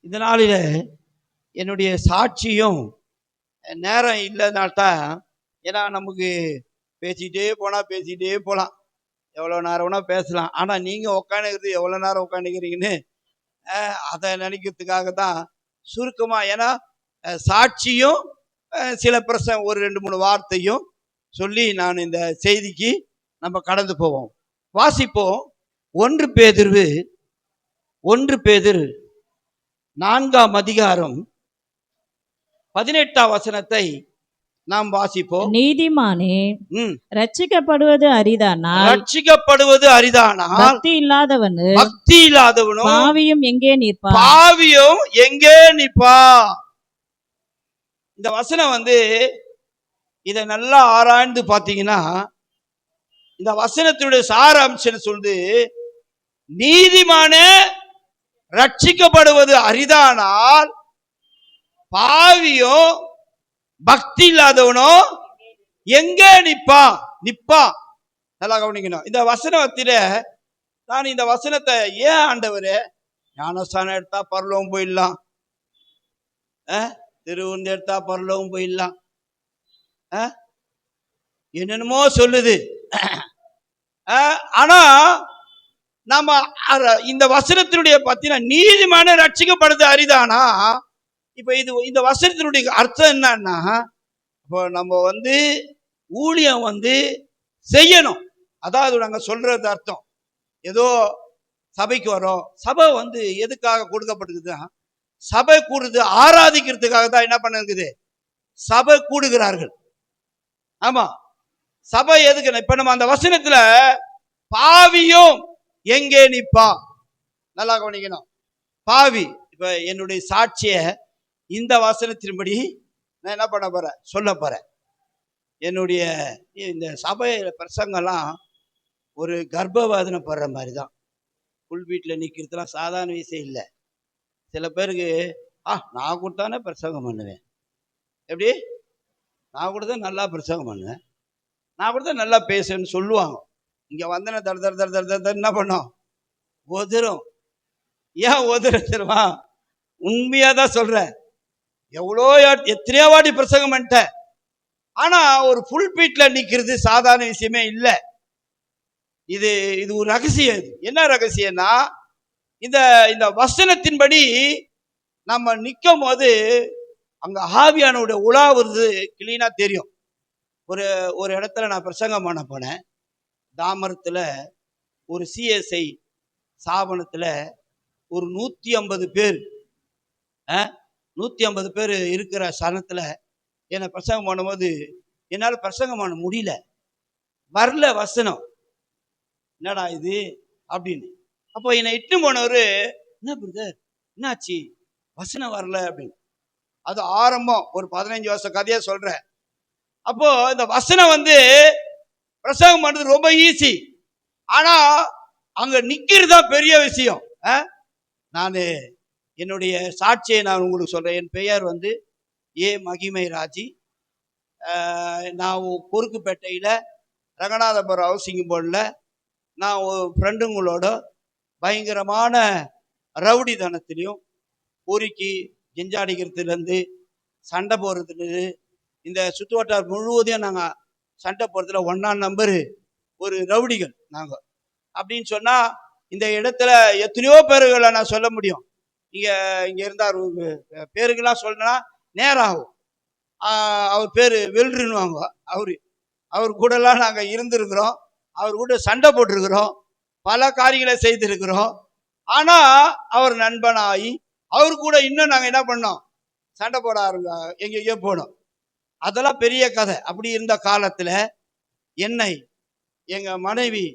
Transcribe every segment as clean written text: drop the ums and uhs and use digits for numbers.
இந்த நாளில் என்னுடைய சாட்சியும் நேரம் இல்லைனால்தான், ஏன்னா நமக்கு பேசிகிட்டே போகலாம், எவ்வளோ நேரம் வேணால் பேசலாம். ஆனால் நீங்கள் உட்காந்துக்கிறது எவ்வளோ நேரம் உட்காந்துக்கிறீங்கன்னு அதை நினைக்கிறதுக்காக தான் சுருக்கமாக, ஏன்னா சாட்சியும் சில ஒரு 2-3 வார்த்தையும் சொல்லி நான் இந்த செய்திக்கு நம்ம கடந்து போவோம். வாசிப்போம். 1 பேதுரு 4ஆம் அதிகாரம் 18ஆம் வசனத்தை நாம் வாசிப்போம். நீதிமானே ரட்சிக்கப்படுவது அரிதானால் பக்தி இல்லாதவனோ பாவியும் எங்கே நிற்பான். இந்த வசனம் இதை நல்லா ஆராய்ந்து பார்த்தீங்கன்னா, இந்த வசனத்தினுடைய சாராம்சம் சொல்லுது, நீதிமானே ரட்சிக்கப்படுவது அரிதானால் பாவியோ பக்தி இல்லாதவனோ எங்கே நிப்பான். நல்லா கவனிக்கணும். இந்த வசனத்தில நான் இந்த வசனத்தை ஏன் ஆண்டவரே ஞானஸ்தானம் எடுத்தா பரலோகம் போயிடலாம், திருவுந்து எடுத்தா பரலோகம் போயிடலாம், என்னென்னமோ சொல்லுது. ஆனா நம்ம இந்த வசனத்தினுடைய பார்த்தீங்கன்னா, நீதிமான ரட்சிக்கப்படுது அரிதானா. இப்ப இந்த வசனத்தினுடைய அர்த்தம் என்னன்னா, இப்போ நம்ம ஊழியம் செய்யணும். அதாவது நாங்க சொல்றது அர்த்தம், ஏதோ சபைக்கு வரோம், சபை எதுக்காக கொடுக்கப்பட்டிருக்குதுன்னா, சபை கூடுது ஆராதிக்கிறதுக்காக தான் என்ன பண்ணிருக்குது, சபை கூடுகிறார்கள். ஆமா, சபை எதுக்கு? இப்ப நம்ம அந்த வசனத்துல பாவியும் எங்கே நிப்பா, நல்லா கவனிக்கணும். பாவி, இப்ப என்னுடைய சாட்சிய இந்த வசனத்தின்படி நான் என்ன பண்ண போறேன், சொல்ல போறேன். என்னுடைய இந்த சபை பிரசங்கெல்லாம் ஒரு கர்ப்பவாதனை படுற மாதிரி தான். புல் வீட்டில் நிற்கிறதுலாம் சாதாரண விஷயம் இல்லை. சில பேருக்கு நான் கொடுத்தானே பிரசங்கம் பண்ணுவேன், எப்படி நான் கூட தான் நல்லா பிரசங்கம் பண்ணுவேன், நான் கூட தான் நல்லா பேசுவேன்னு சொல்லுவாங்க. இங்க வந்தன தட என்ன பண்ணோம், ஒதுரும். ஏன் ஒதுருமா? உண்மையா தான் சொல்றேன். எத்தனையோ வாட்டி பிரசங்கம் பண்ணிட்டேன். ஆனா ஒரு புல் பீட்ல நிக்கிறது சாதாரண விஷயமே இல்லை. இது ஒரு ரகசியம். என்ன ரகசியம்னா, இந்த வசனத்தின்படி நம்ம நிற்கும் போது அங்க ஆவியானோட உலா வருது கிளீனா தெரியும். ஒரு இடத்துல நான் பிரசங்கம் பண்ண போனேன். தாமரத்துல ஒரு சிஎஸ்ஐ ஸ்தாபனத்துல ஒரு 150 பேர் 150 பேர் இருக்கிற ஸ்தானத்துல என்னை பிரசங்கம் பண்ணும்போது என்னால் பிரசங்கம் பண்ண முடியல. வரல வசனம். என்னடா இது அப்படின்னு. அப்போ என்னை இட்டு போனவரு, என்ன பிரதர் என்னாச்சு, வசனம் வரல அப்படின்னு. அது ஆரம்பம், ஒரு 15 வருஷம் கதையா சொல்றேன். அப்போ இந்த வசனம் பிரசங்கம் பண்றது ரொம்ப ஈஸி, ஆனா அங்க நிக்கிறதா பெரிய விஷயம். நான் என்னுடைய சாட்சியை நான் உங்களுக்கு சொல்றேன். என் பெயர் ஏ மகிமை ராஜி. நான் பொறுக்குப்பேட்டையில் ரங்கநாதபுரம் ஹவுசிங் போர்டில் நான் ஃப்ரெண்டுங்களோட பயங்கரமான ரவுடி தனத்திலையும் பொறுக்கி ஜெஞ்சாடிக்கிறதுலேருந்து சண்டை போடுறதுலேருந்து இந்த சுற்றுவட்டார் முழுவதையும் நாங்கள் சண்டை போடுறதுல 1ஆம் நம்பரு ஒரு ரவுடிகள் நாங்கள். அப்படின்னு சொன்னால் இந்த இடத்துல எத்தனையோ பேர்களை நான் சொல்ல முடியும். இங்கே இருந்தார் பேருக்கெல்லாம் சொல்லணும்னா நேரம் ஆகும். அவர் பேர் வெல்றுன்னுவாங்க. அவர் கூடலாம் நாங்கள் இருந்திருக்கிறோம், அவர் கூட சண்டை போட்டிருக்கிறோம், பல காரியங்களை செய்திருக்கிறோம். ஆனால் அவர் நண்பனாகி அவர் கூட இன்னும் நாங்கள் என்ன பண்ணோம், சண்டை போட எங்கேயோ போனோம். அதெல்லாம் பெரிய கதை. அப்படி இருந்த காலத்தில் என்னை எங்கள் மனைவி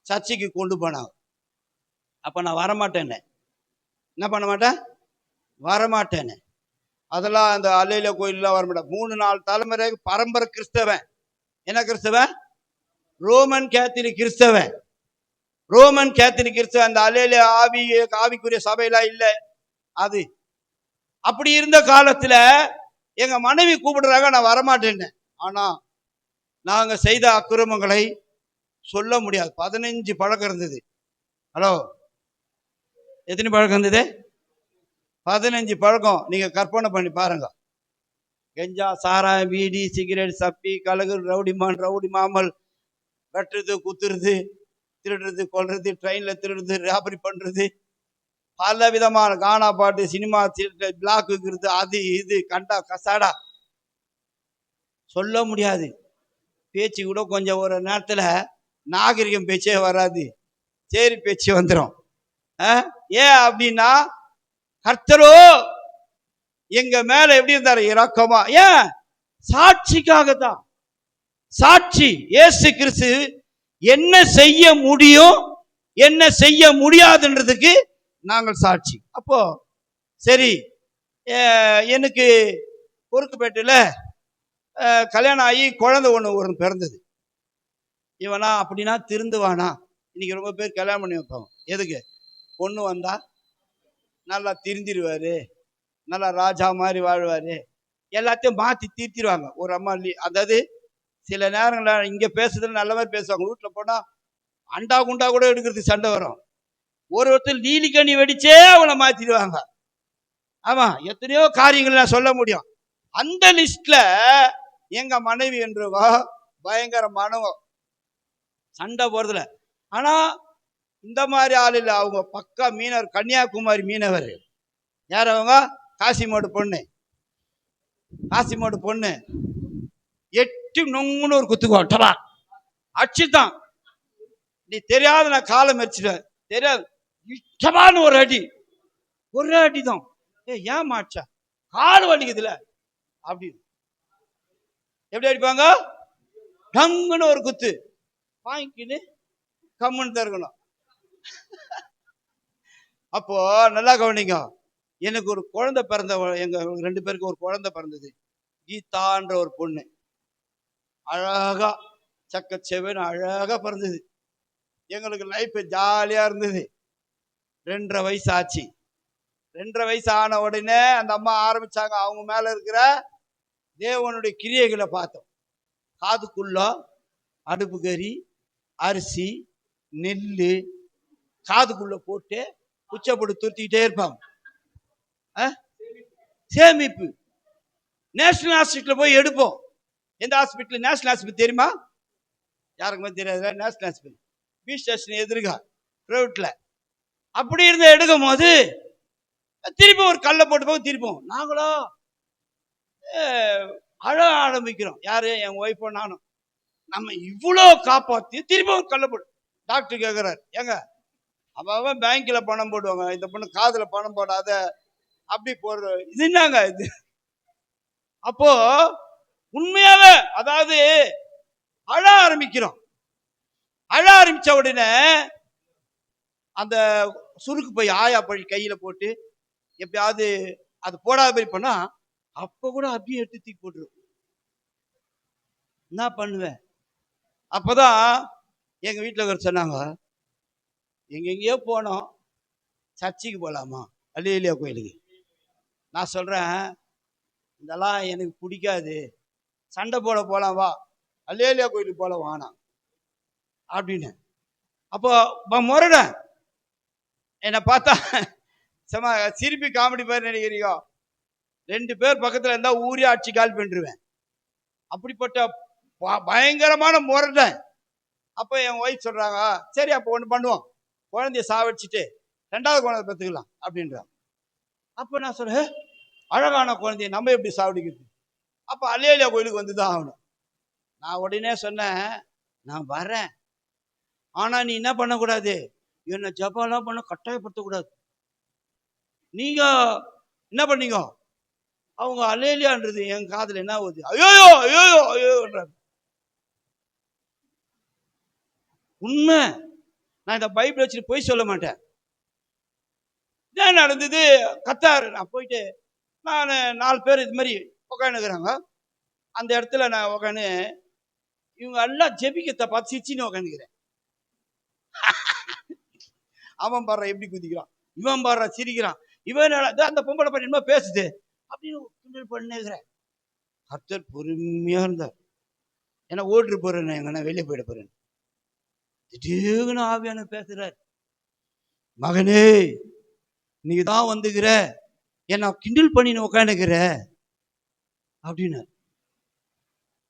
சர்ச்சைக்கு கொண்டு போனாங்க. அப்போ நான் வரமாட்டேன்னு, என்ன பண்ண மாட்டேன், வரமாட்டேன்னு. அதெல்லாம் அந்த அல்லையில கோயிலெலாம் வரமாட்டேன். 3-4 தலைமுறை பரம்பரை கிறிஸ்தவன். என்ன கிறிஸ்தவன்? ரோமன் கேத்தலிக் கிறிஸ்தவன். ரோமன் கேத்தலிக் கிறிஸ்தவன். அந்த அல்லையில ஆவிக்குரிய சபையெல்லாம் இல்லை. அது அப்படி இருந்த காலத்துல எங்க மனைவி கூப்பிடுறாங்க, நான் வரமாட்டேன்னு. ஆனா நாங்க செய்த அக்கிரமங்களை சொல்ல முடியாது. 15 பழக்கம் இருந்தது. ஹலோ, எத்தனை பழக்கம் இருந்தது? 15 பழக்கம் நீங்க கற்பனை பண்ணி பாருங்க. கெஞ்சா, சாராயம், பீடி, சிகரெட், சப்பி, கலகு, ரவுடி மாமல், வெட்டுறது, குத்துறது, திருடுறது, கொல்றது, ட்ரெயின்ல திருடுறது, ராபரி பண்றது, பல விதமான கானா பாட்டு, சினிமா பிளாக் வைக்கிறது, அது இது கண்டா கசாடா சொல்ல முடியாது. பேச்சு கூட கொஞ்சம் ஒரு நேரத்துல நாகரிகம் பேச்சே வராது, சரி பேச்சு வந்துடும். ஏன் அப்படின்னா கர்த்தரோ எங்க மேல எப்படி இருந்தாரு? இரக்கமா. ஏன்? சாட்சிக்காகத்தான். சாட்சி. இயேசு கிறிஸ்து என்ன செய்ய முடியும், என்ன செய்ய முடியாதுன்றதுக்கு நாங்கள் சாட்சி. அப்போ சரி, எனக்கு பொறுக்குப்பேட்டையில கல்யாணம் ஆகி குழந்தை ஒன்று பிறந்தது. இவனா அப்படின்னா திருந்துவானா? இன்னைக்கு ரொம்ப பேர் கல்யாணம் பண்ணி வைப்பாங்க. எதுக்கு? பொண்ணு வந்தா நல்லா திருந்திடுவாரு, நல்லா ராஜா மாதிரி வாழ்வாரு, எல்லாத்தையும் மாற்றி தீர்த்திடுவாங்க ஒரு அம்மா. அதாவது சில நேரங்களில் இங்கே பேசுறதுல நல்ல மாதிரி பேசுவாங்க, வீட்டில் போனால் அண்டா குண்டா கூட எடுக்கிறதுக்கு சண்டை வரும். ஒருத்தர் நீலிக்கண்ணி வெடிச்சே அவளை மாற்றிடுவாங்க. ஆமாம், எத்தனையோ காரியங்கள் நான் சொல்ல முடியும். அந்த லிஸ்ட்ல எங்க மனைவி என்றவோ பயங்கரமானவோ, சண்டை போறதுல. ஆனா இந்த மாதிரி ஆள் இல்லை, அவங்க பக்கா மீனவர், கன்னியாகுமரி மீனவர். யார் அவங்க? காசிமோடு பொண்ணு. காசிமோடு பொண்ணு 8 நொங்குன்னு ஒரு குத்துக்குவோம், டபா அடிச்சுதான். நீ தெரியாத நான் காலை மெரிச்சிடுவேன், தெரியாது டபான்னு ஒரு அடி, ஒரு அடி தான். ஏன் மாச்சா கால் வலிக்குதுல அப்படி. எப்படி அடிப்பாங்க? டங்குன்னு ஒரு குத்து வாங்கிக்கின்னு கம்முன்னு தருக்கணும். அப்போ நல்லா கவனிங்க, எனக்கு ஒரு குழந்தை பிறந்த, எங்க 2 பேருக்கு ஒரு குழந்தை பிறந்தது. கீதான்ற ஒரு பொண்ணு, அழகா சக்கச்செவன்னு அழகா பிறந்தது. எங்களுக்கு லைஃப் ஜாலியா இருந்தது. 2.5 வயசு ஆச்சு. 2.5 வயசு ஆன உடனே அந்த அம்மா ஆரம்பிச்சாங்க அவங்க மேல இருக்கிற தேவனுடைய கிரியைகளை பார்த்தோம். காதுக்குள்ள அடுப்பு கறி, அரிசி, நெல்லு காதுக்குள்ள போட்டு உச்சப்பட்டு துருத்திக்கிட்டே இருப்பாங்க. சேமிப்பு. நேஷனல் ஹாஸ்பிட்டல் போய் எடுப்போம். எந்த ஹாஸ்பிட்டல்? நேஷனல் ஹாஸ்பிட்டல் தெரியுமா? யாருக்குமே தெரியாது. நேஷனல் ஹாஸ்பிட்டல் பி ஸ்டேஷன் எதிர்கா பிரைவேட்ல. அப்படி இருந்த எடுக்கும் போது திருப்பி ஒரு கல்லை போட்டு போய் திருப்போம். நாங்களோ அழ ஆரம்பிக்கிறோம். யாரு? என் ஒய்ஃபோ நானும். நம்ம இவ்வளோ காப்பாற்றி திருப்பி ஒரு கல்லை போட்டு. டாக்டர் கேட்குறாரு, ஏங்க அவன் பேங்க்ல பணம் போடுவாங்க, இந்த பொண்ணு காதுல பணம் போடாத அப்படி போடுற இது என்னங்க இது? அப்போ உண்மையாவே அதாவது அழ ஆரம்பிக்கிறோம். அழ ஆரம்பிச்ச உடனே அந்த சுருக்கு போய் ஆயா பழி கையில போட்டு எப்பயாவது அது போடாத மாதிரி பண்ணா அப்ப கூட அப்படியே எடுத்து தூக்கி போட்டுரும். என்ன பண்ணுவேன்? அப்பதான் எங்க வீட்டில் சொன்னாங்க, எங்கெங்கேயோ போனோம், சர்ச்சுக்கு போகலாமா, அல்லேலூயா கோயிலுக்கு. நான் சொல்றேன், இதெல்லாம் எனக்கு பிடிக்காது, சண்டை போட போலாம், வா அல்லேலூயா கோயிலுக்கு போல வானா அப்படின்னு. அப்போ முரட என்னை பார்த்தா சும்மா சிரிப்பி காமெடி பேர் நினைக்கிறீங்க. 2 பேர் பக்கத்துல இருந்தா ஊரே அடிச்சு கால் பண்ணிடுவேன். அப்படிப்பட்ட பயங்கரமான முரட. அப்போ என் ஒய்ஃப் சொல்றாங்க, சரி அப்போ ஒன்று பண்ணுவோம், குழந்தைய சாவடிச்சுட்டு 2வது குழந்தை பெற்றுக்கலாம் அப்படின்றாங்க. அப்போ நான் சொல்றேன், அழகான குழந்தைய நம்ம எப்படி சாவடிக்கிறது? அப்போ அல்லேலூயா கோயிலுக்கு வந்துதான் ஆகணும். நான் உடனே சொன்னேன், நான் வரேன், ஆனா நீ என்ன பண்ணக்கூடாது, என்ன ஜபம்லாம் பண்ண கட்டாயப்படுத்தக்கூடாது. நீங்க என்ன பண்ணீங்க? அவங்க அல்லேலூயான்றது என் காதுல என்ன ஆகுது, ஐயோ ஐயோ ஐயோன்றாங்க. உண்மை, நான் இந்த பைபிள் வச்சுட்டு போய் சொல்ல மாட்டேன். என்ன நடந்தது? கத்தாரு. நான் போயிட்டு நான் 4 பேர் இது மாதிரி உட்காந்துக்கிறாங்க. அந்த இடத்துல நான் உட்காந்து இவங்க எல்லாம் ஜெபிக்கத்தை பார்த்து சிரிச்சின்னு உட்காந்துக்கிறேன். அவன் பாடுற எப்படி குதிக்கிறான், இவன் பாடுற சிரிக்கிறான், இவன் அந்த பொம்பளை பண்ணி என்ன பேசுது அப்படின்னு கிண்டல் பண்ணுகிறேன். கர்த்தர் பொறுமையா இருந்தார். ஏன்னா ஓட்டு போறேன், எங்கன்னா வெளியே போயிட போறேன். திடீர்னு ஆவியான பேசுறார், மகனே நீ தான் வந்துக்கிற, என்ன கிண்டல் பண்ணின்னு உட்காந்துக்கிற அப்படின்னு.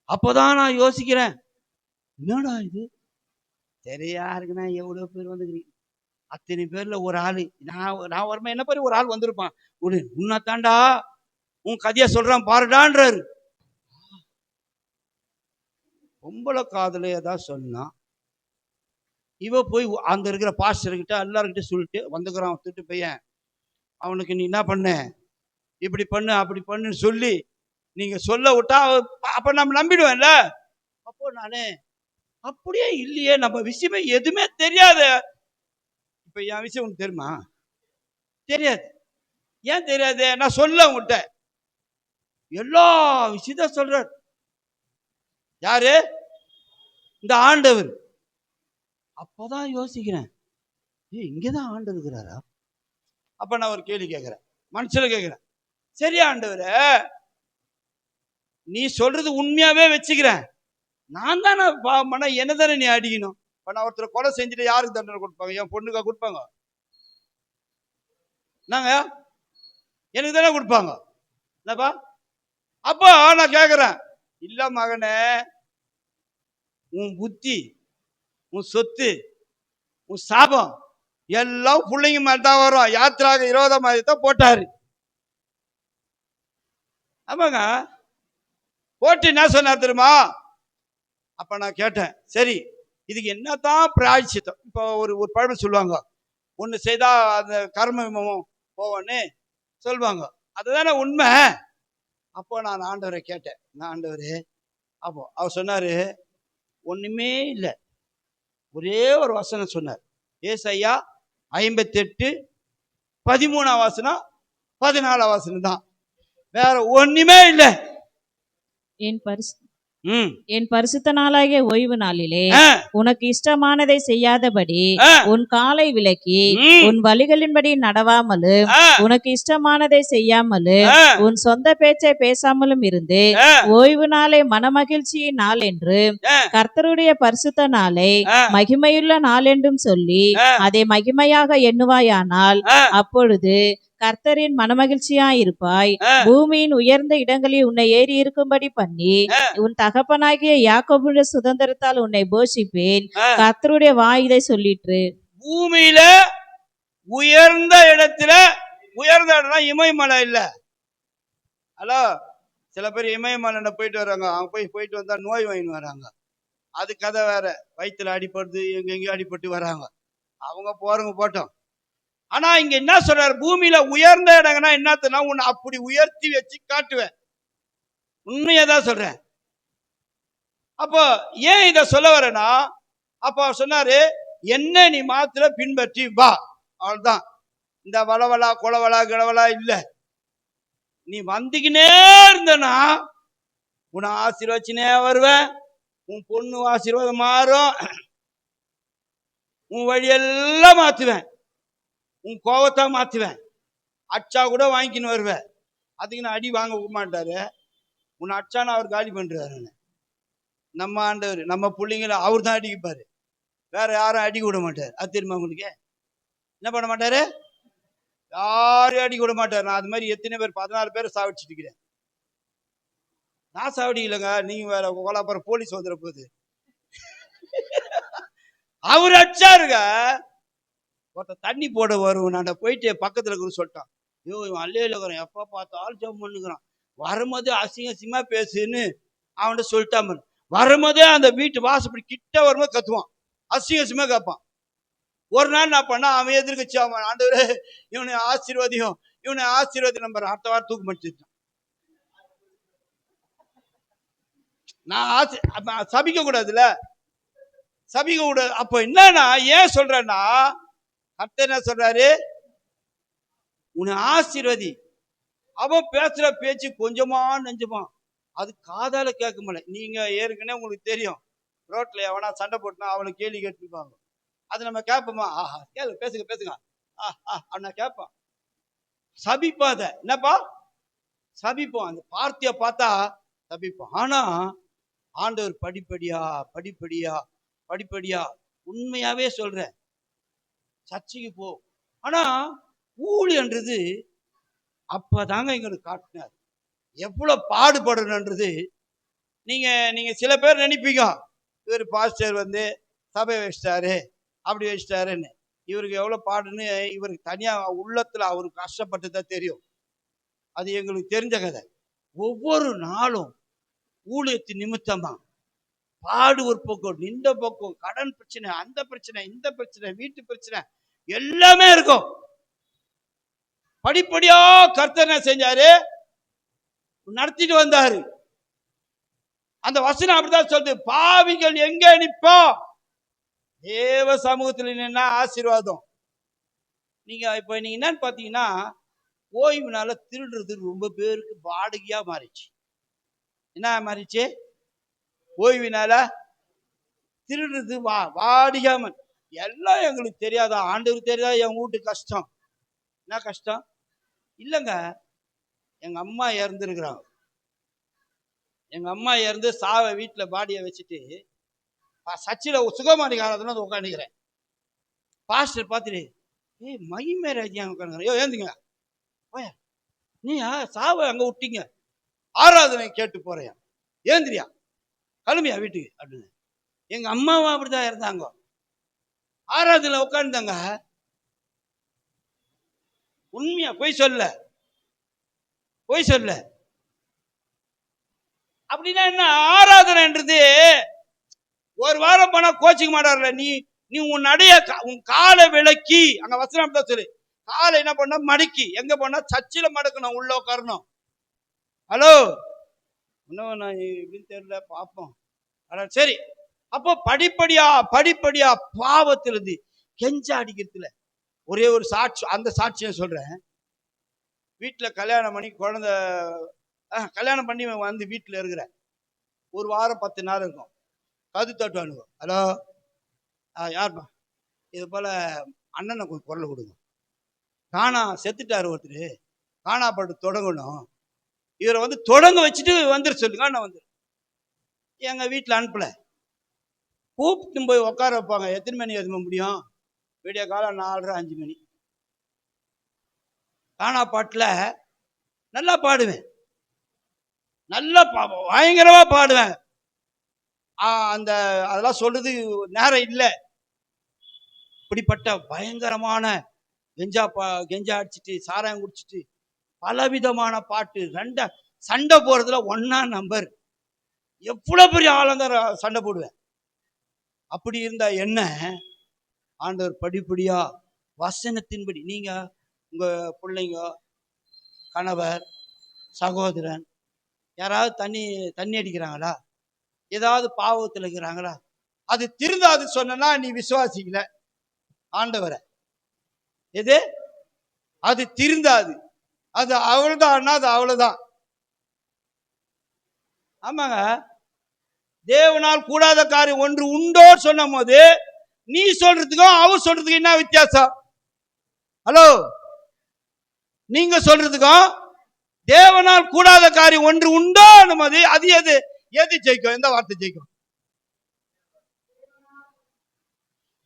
அப்போதான் நான் யோசிக்கிறேன், என்னடா இது சரியா இருக்குண்ணா, எவ்வளோ பேர் வந்துக்கிறீங்க, அத்தனை பேர்ல ஒரு ஆளு நான் வருமா என்ன பேர் ஒரு ஆள் வந்திருப்பான், ஒரு உன்னத்தாண்டா உன் கதையை சொல்றான் பாருடான்றாரு. பொம்பளை காதல ஏதாவது சொன்னான், இவ போய் அங்க இருக்கிற பாஸ்டர்கிட்ட எல்லாருக்கிட்ட சொல்லிட்டு வந்துக்கிறான் திட்டு பையன், அவனுக்கு நீ என்ன பண்ண, இப்படி பண்ணு அப்படி பண்ணுன்னு சொல்லி நீங்க சொல்ல விட்டா அப்ப நம்ம நம்பிடுவேன்ல. அப்போ நானு அப்படியே இல்லையே, நம்ம விஷயமே எதுவுமே தெரியாது. இப்ப என் விஷயம் உனக்கு தெரியுமா? தெரியாது. ஏன் தெரியாது? நான் சொல்ல உங்கள்கிட்ட எல்லா விஷயத்த சொல்றார். யாரு? இந்த ஆண்டவர். அப்பதான் யோசிக்கிறேன், இங்கதான் ஆண்டவர் இருக்கிறாரா? அப்ப நான் ஒரு கேள்வி கேட்கிறேன், மனுஷன கேட்கிறேன், சரி ஆண்டவரே நீ சொல்றது உண்மையாவே வச்சுக்கிறேன், நான் தானே பாவம்னா என்ன தானே நீ அடிக்கணும்? இப்ப நான் ஒருத்தர் கொலை செஞ்சுட்டு யாருக்கு தண்டனை கொடுப்பாங்க? என் பொண்ணுக்கா கொடுப்பாங்க? நாங்க எனக்கு தானே கொடுப்பாங்க. என்னப்பா? அப்போ நான் கேட்கிறேன், இல்ல மகனே, உன் புத்தி, உன் சொத்து, உன் சாபம் எல்லாம் பிள்ளைங்க மாதிரி தான் வரும். யாத்திராக 20ஆம் அதிகாரத்தை போட்டாரு. ஆமாங்க, போட்டு என்ன சொன்னார் தெரியுமா? அப்ப நான் கேட்டேன், சரி இதுக்கு என்னதான் பிராயச்சித்தம்? இப்போ ஒரு ஒரு பழமொழி சொல்லுவாங்க, ஒன்று செய்தா அந்த கர்ம விமம் போவோன்னு சொல்லுவாங்க, அதுதானே உண்மை. அப்போ நான் ஆண்டவரை கேட்டேன், நான் ஆண்டவரே, அப்போ அவர் சொன்னாரு, ஒண்ணுமே இல்லை, ஒரே ஒரு வசனம் சொன்னார். ஏசாயா 58:13 வசனம் 14 வசனம் தான், வேற ஒண்ணுமே இல்லை. என் பரிசுத்த நாளாகிய ஓய்வு நாளிலே உனக்கு இஷ்டமானதை செய்யாதபடி உன் காலை விலக்கி உன் வழிகளின்படி நடவாமலும் உனக்கு இஷ்டமானதை செய்யாமலும் உன் சொந்த பேச்சை பேசாமலும் இருந்து ஓய்வு நாளை மனமகிழ்ச்சியின் நாள் என்று கர்த்தருடைய பரிசுத்த நாளை மகிமையுள்ள நாள் என்றும் சொல்லி அதை மகிமையாக எண்ணுவாயானால் அப்பொழுது கர்த்தரின் மனமகிழ்ச்சியாயிருப்பாய். பூமியின் உயர்ந்த இடங்களில் உன்னை ஏறி இருக்கும்படி பண்ணி உன் தகப்பனாகிய யாக்கோபுடைய சுதந்திரத்தால் உன்னை போஷிப்பேன். கர்த்தருடைய வாய் இதை சொல்லிற்று. பூமியில உயர்ந்த இடத்துல, உயர்ந்த இடம்னா இமயமலை இல்ல. ஹலோ, சில பேர் இமயமலை போயிட்டு வர்றாங்க, அவங்க போயிட்டு வந்தா நோய் வாங்கின்னு வராங்க, அது கதை வேற. வயிற்றுல அடிபடுது, எங்கெங்கேயும் அடிபட்டு வராங்க, அவங்க போறவங்க போட்டோம். ஆனா இங்க என்ன சொல்றாரு? பூமியில உயர்ந்த இடங்கன்னா என்னத்துனா உன்னை அப்படி உயர்த்தி வச்சு காட்டுவேன். உண்மையதான் சொல்றேன். அப்போ ஏன் இத சொல்ல வரேன்னா, அப்ப சொன்னாரு, என்ன நீ மாத்திர பின்பற்றி வா, அவ்வளவுதான். இந்த வளவலா கொலவலா கிளவலா இல்ல. நீ வந்துக்கினே இருந்தனா உன்னை ஆசீர்வச்சினே வருவேன். உன் பொண்ணு ஆசீர்வாதம் மாறும், உன் வழியெல்லாம் மாத்துவேன், உன் கோவத்தை மாத்துவேன், அச்சா கூட வாங்கிக்கின்னு வருவேன். அதுக்கு நான் அடி வாங்க மாட்டாரு. உன்னை அச்சான அவர் காலி பண்றாரு. நம்ம ஆண்டவர் நம்ம பிள்ளைங்களை அவர் தான் அடிக்கப்பாரு, வேற யாரும் அடிக்க விட மாட்டார். அது தெரியுமா உங்களுக்கு? என்ன பண்ண மாட்டாரு? யாரும் அடிக்க விட மாட்டார். நான் அது மாதிரி எத்தனை பேர் 14 பேரை சாவடிச்சுட்டு இருக்கிறேன். நான் சாவடிக்கலைங்க, நீங்க வேற கோலாப்புறம் போலீஸ் வந்துட போகுது. அவர் அடிச்சாருங்க. ஒருத்த தண்ணி போட வரும், நான் போயிட்டு பக்கத்துல இருக்கிற சொல்லிட்டான், ஐயோ இவன் அல்லையில இருக்கிறான், எப்ப பார்த்தாலும் ஜம் பண்ணுகிறான், வரும்போது அசிங்க அசிங்கமா பேசுன்னு அவன்கிட்ட சொல்லிட்டான். வரும்போதே அந்த வீட்டு வாசப்படி கிட்ட வரும்போது கத்துவான், அசிங்க அசிங்கமா கேட்பான். ஒரு நாள் நான் பண்ணா, அவன் எதிர்கட்சி, அவன் ஆண்டவரே இவனை ஆசீர்வாதியும், இவனை ஆசீர்வாதி நம்பர் அடுத்த வாரம் தூக்கு மாட்டிட்டான். நான் சபிக்க கூடாதுல்ல, சபிக்க கூடாது. அப்ப என்னன்னா ஏன் சொல்றேன்னா, கர்த்தர் என்ன சொல்றாரு? உன்னை ஆசீர்வதி. அவன் பேசுற பேச்சு கொஞ்சமா நெஞ்சமா, அது காதால கேட்க முடியல. நீங்க ஏற்கனவே உங்களுக்கு தெரியும், ரோட்ல எவனா சண்டை போட்டுனா அவனை கேள்வி கேட்டுப்பாங்க, அது நம்ம கேட்போமா? ஆஹா கேளு, பேசுங்க பேசுங்க அப்படின்னா கேட்பான். சபிப்பாத என்னப்பா சபிப்போம், அந்த வார்த்தைய பார்த்தா சபிப்போம். ஆனா ஆண்டவர் படிப்படியா படிப்படியா படிப்படியா, உண்மையாவே சொல்றேன், சர்ச்சைக்கு போ. ஆனா ஊழியன்றது அப்பதாங்க எங்களுக்கு காட்டினார் எவ்வளவு பாடுபடணுன்றது. நீங்க சில பேர் நினைப்பீங்க, இவர் பாஸ்டர் வந்து சபை வச்சிட்டாரு அப்படி வச்சிட்டாருன்னு. இவருக்கு எவ்வளவு பாடுன்னு இவருக்கு தனியா உள்ளத்துல அவருக்கு கஷ்டப்பட்டு தான் தெரியும். அது எங்களுக்கு தெரிஞ்ச கதை. ஒவ்வொரு நாளும் ஊழியத்தின் நிமித்தமா பாடு ஒரு பக்கம், இந்த பக்கம், கடன் பிரச்சனை, அந்த பிரச்சனை, இந்த பிரச்சனை, வீட்டு பிரச்சனை எல்லாமே இருக்கும். படிப்படியா கர்த்தர் என்ன செஞ்சாரு, நடத்திட்டு வந்தாரு. அந்த வசனம் அப்படிதான் சொல்லுது, பாவிகள் எங்க நிற்போம், தேவ சமூகத்தில் நின்னா ஆசீர்வாதம். நீங்க என்னன்னு பாத்தீங்கன்னா, ஓய்வுனால திருடுறது ரொம்ப பேருக்கு வாடகையா மாறிச்சு. என்ன மாறிச்சு? ஓய்வினால திருடுறது வாடகையா. எல்லாம் எங்களுக்கு தெரியாதா? ஆண்டவருக்கு தெரியாதா என் வீட்டு கஷ்டம்? என்ன கஷ்டம் இல்லைங்க. எங்க அம்மா இறந்துருக்குறாங்க. எங்க அம்மா இறந்து சாவ வீட்டுல பாடியை வச்சுட்டு சர்ச்சில் சுகமானி காலத்துல வந்து உட்காந்துக்கிறேன். பாஸ்டர் பார்த்துட்டு, ஏய் மகிமேராஜ் உட்காந்துக்கிறேன். ஏந்துங்க நீயா சாவ அங்க விட்டீங்க, ஆராதனை கேட்டு போறியா, ஏந்திரியா, கிளம்பியா வீட்டுக்கு அப்படின்னு. எங்க அம்மாவும் அப்படிதான் இருந்தாங்க. ஆராதனை உட்காந்துதாங்க. உண்மையா பொய் சொல்ல. அப்படின்னா என்ன? ஆராதனைன்றது ஒரு வாரம் போனா கோச்சிக்க மாட்டார்ல. நீ உன் நடைய உன் காலை விளக்கி, அங்க வசனம் தான் சொல்லு, காலை என்ன பண்ண மடக்கி, எங்க போனா சர்ச்சில் மடக்கணும், உள்ள உட்காரணும். ஹலோ, இன்னும் நான் எப்படின்னு தெரியல, பார்ப்போம். சரி, அப்போ படிப்படியா பாவத்திலிருந்து கெஞ்ச அடிக்கிறதுல ஒரே ஒரு சாட்சி, அந்த சாட்சியை சொல்றேன். வீட்டுல கல்யாணம் பண்ணி குழந்தை கல்யாணம் பண்ணி வந்து வீட்டுல இருக்கிற ஒரு வாரம் 10 நாள் இருக்கும். கது தட்டுவானுங்க. ஹலோ, யாருப்பா, இது போல அண்ணனை கொஞ்சம் குரல் கொடுங்க, காணா செத்துட்டாரு ஒருத்தர், காணாப்பட்டு தொடங்கணும், இவரை வந்து தொடங்க வச்சுட்டு வந்துரு சொல்லுங்க. நான் வந்து எங்க வீட்டுல அனுப்பல, கூப்பிட்டு போய் உட்கார வைப்பாங்க. எத்தனை மணி எதுவும் முடியும்? விடிய காலம் 4:30 5 மணி. காணா பாட்டுல நல்லா பாடுவேன், நல்லா பயங்கரமா பாடுவேன். அந்த அதெல்லாம் சொல்றது நேரம் இல்லை. இப்படிப்பட்ட பயங்கரமான கெஞ்சா அடிச்சுட்டு சாராயம் குடிச்சிட்டு பலவிதமான பாட்டு, சண்டை போறதுல 1ஆம் நம்பர். எவ்வளவு பெரிய ஆளுங்க சண்டை போடுவேன். அப்படி இருந்தா என்ன, ஆண்டவர் படிப்படியா வசனத்தின்படி, நீங்க உங்க பிள்ளைங்க, கணவர், சகோதரன் யாராவது தண்ணி அடிக்கிறாங்களா, ஏதாவது பாவத்தில் இருக்கிறாங்களா, அது திருந்தாது சொன்னா நீ விசுவாசிக்கல ஆண்டவரை. எது அது திருந்தாது, அது அவ்வளவுதான், அது அவ்வளவுதான். ஆமாங்க, தேவனால் கூடாத காரியம் ஒன்று உண்டோ சொன்னும் போது நீ சொல்றதுக்கும் அவர் சொல்றதுக்கும் என்ன வித்தியாசம்? ஹலோ, நீங்க சொல்றதுக்கும் தேவனால் கூடாத காரியம் ஒன்று உண்டோ போது அது எது ஜெயிக்கும்? எந்த வார்த்தை ஜெயிக்கும்?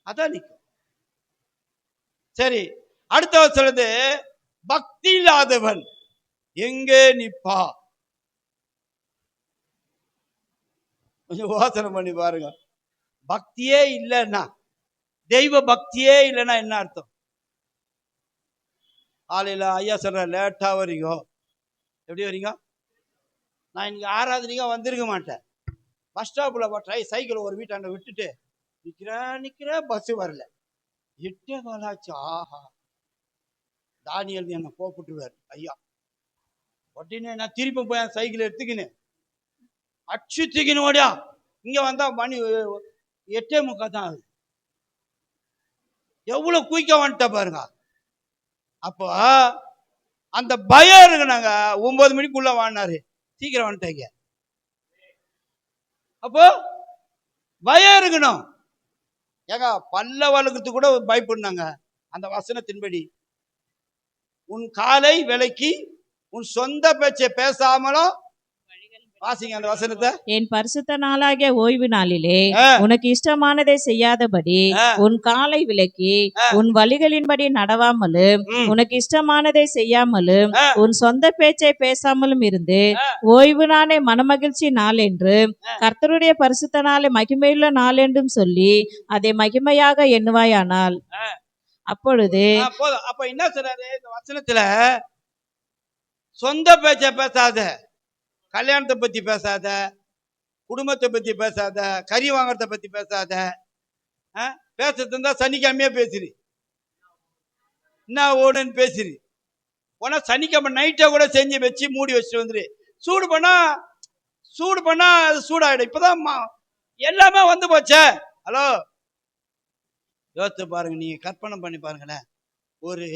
அதான் நிற்கும். சரி, அடுத்த சொல்றது, பக்தி இல்லாதவன் எங்கே நிப்பா? கொஞ்சம் யோசனை பண்ணி பாருங்க. பக்தியே இல்லைன்னா, தெய்வ பக்தியே இல்லைன்னா என்ன அர்த்தம்? காலையில ஐயா சொல்ற லேட்டா வரீங்க, எப்படி வரீங்க? நான் இன்னைக்கு ஆராதனைக்கு வந்திருக்க மாட்டேன். பஸ் ஸ்டாப்ல சைக்கிள் ஒரு வீட்டாண்ட விட்டுட்டு நிக்கிறேன், பஸ் வரல. 8 காலாச்சு. ஆஹா, தானியல் என்ன கூப்பிட்டுவார் ஐயா. உடனே நான் திருப்பி போய் சைக்கிள் எடுத்துக்கின்னு அச்சு தூக்கின்னு ஓடியா, இங்க வந்தா மணி 8:45 தான் ஆகுது. எவ்வளவு குயிக்கா வந்துட்ட பாருங்க. அப்போ அந்த பயம் இருக்குனாங்க. 9 மணிக்குள்ள வாங்கினாரு, சீக்கிரம் வந்துட்டாங்க. அப்போ பயம் இருக்கணும். ஏங்க, பல்ல வளர்க்கறதுக்கு கூட பயப்படுனாங்க. அந்த வசனத்தின்படி உன் காலை விலக்கி உன் சொந்த பேச்சை பேசாமலும் வாசிங்க அந்த வசனத்தை. என் பரிசுத்த நாளாகிய ஓய்வு நாளிலே ஆ, உனக்கு இஷ்டமானதை செய்யாதபடி ஆ, உன் காலை விலக்கி ஆ, உன் வழிகளின்படி நடவாமலும் ம், உனக்கு இஷ்டமானதை செய்யாமலும் ஆ, உன் சொந்த பேச்சை பேசாமலும் இருந்து ஆ, ஓய்வு நாளை மனமகிழ்ச்சி நாள் என்றும் ஆ. கர்த்தருடைய பரிசுத்த நாளை மகிமையுள்ள நாள் என்றும் சொல்லி அதை மகிமையாக எண்ணுவாயானால் அப்பொழுது போதும். அப்ப என்ன சொல்றாரு இந்த வசனத்துல? சொந்த பேச்ச பேசாத, கல்யாணத்தை பத்தி பேசாத, குடும்பத்தை பத்தி பேசாத, கறி வாங்குறத பத்தி பேசாத. பேசுறது இருந்தா சனிக்கிழமையே பேசுறி, என்ன ஓடுன்னு பேசுறி. உனா சனிக்கிழமை நைட்டை கூட செஞ்சு வச்சு மூடி வச்சுட்டு வந்துரு. சூடு பண்ணா அது சூடாயிடும். இப்பதான் எல்லாமே வந்து போச்சே. ஹலோ, யோசித்து பாருங்க, நீங்க கற்பனை பண்ணி பாருங்களேன். ஒரு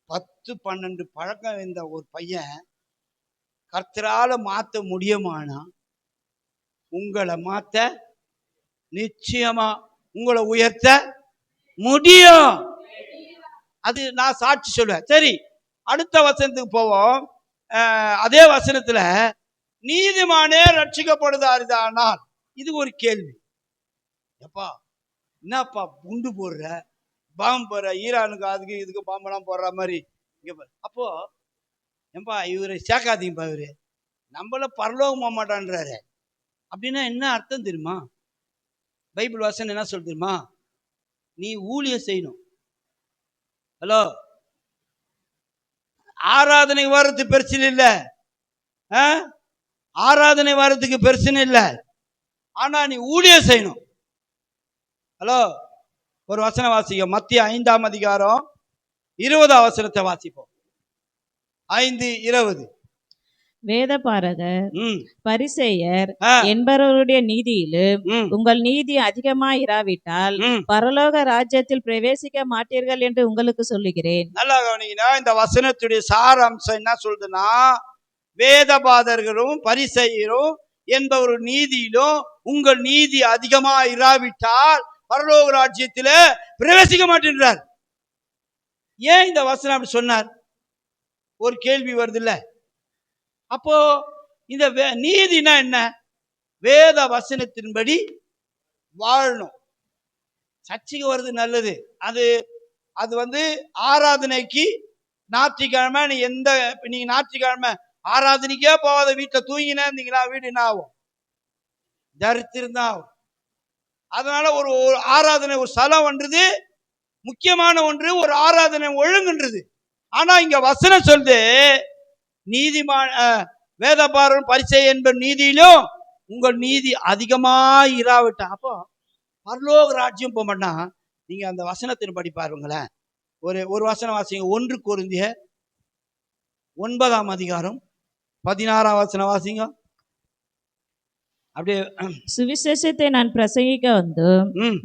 10-12 பழக்கம் இருந்த ஒரு பையன் கர்த்தரால மாத்த முடியுமானா உங்களை மாத்த நிச்சயமா, உங்களை உயர்த்த முடியும். அது நான் சாட்சி சொல்லுவேன். சரி, அடுத்த வசனத்துக்கு போவோம். அதே வசனத்துல நீதிமானே ரட்சிக்கப்படுதானால், இது ஒரு கேள்வி. எப்பா என்னப்பா குண்டு போடுற, பாம்பு போடுற, ஈரானுக்கு அதுக்கு இதுக்கு பாம்பெல்லாம் போடுற மாதிரி இங்க பாரு. அப்போ ஏன்பா இவரை சேர்க்காதீங்கப்பா, இவரு நம்மள பரலோகம் போக மாட்டான்றாரு. அப்படின்னா என்ன அர்த்தம் தெரியுமா? பைபிள் வசனம் என்ன சொல்ல தெரியுமா? நீ ஊழியம் செய்யணும். ஹலோ, ஆராதனை வர்றது பிரச்சனை இல்லை, ஆராதனை வர்றதுக்கு பிரச்சனை இல்லை. ஆனா நீ ஊழியம் செய்யணும். ஹலோ, ஒரு வசனம் வாசிக்க, மத்திய 5ஆம் அதிகாரம் 20ஆம் வசனத்தை வாசிப்போம். 5:20. வேதபாரகர் பரிசேயர் என்பவருடைய நீதியிலும் உங்கள் நீதி அதிகமாயிராவிட்டால் பரலோக ராஜ்யத்தில் பிரவேசிக்க மாட்டீர்கள் என்று உங்களுக்கு சொல்லுகிறேன். நல்லா கவனிங்கன்னா, இந்த வசனத்துடைய சாராம்சம் என்ன சொல்றதுன்னா, வேதபாதர்களும் பரிசேயரும் என்பவர் நீதியிலும் உங்கள் நீதி அதிகமாயிராவிட்டால் பரலோக ராஜ்யத்தில பிரவேசிக்க மாட்டேன்றார். ஏன் இந்த வசனம் அப்படி சொன்னார்? ஒரு கேள்வி வருது இல்ல? அப்போ இந்த நீதினா என்ன? வேத வசனத்தின்படி வாழணும். சர்ச்சைக்கு வருது நல்லது. அது வந்து ஆராதனைக்கு ஞாயிற்றுக்கிழமை நீங்க ஞாயிற்றுக்கிழமை ஆராதனைக்கே போகாத வீட்டில் தூங்கினா இருந்தீங்களா, வீடு என்ன ஆகும்? தரித்திருந்தான் ஆகும். அதனால ஒரு ஆராதனை, ஒரு ஸ்தலம் ஒன்றது முக்கியமான ஒன்று, ஒரு ஆராதனை ஒழுங்குன்றது. ஆனா இங்க வசனம் சொல்லுது, நீதிமான வேதபாரகரும் பரிசேயர் என்பவர் நீதியிலும் உங்கள் நீதி அதிகமாய் இராவிட்டா. அப்போ பரலோக ராஜ்யம் போக மாட்டா. நீங்க அந்த வசனத்தின் படி பாருங்களேன். ஒரு வசனம் வாசிங்க. 1 கொரிந்தியர் 9ஆம் அதிகாரம் 16ஆம் வசனம் வாசிங்க. அப்படியே, சுவிசேஷத்தை நான் பிரசங்கிக்க வந்து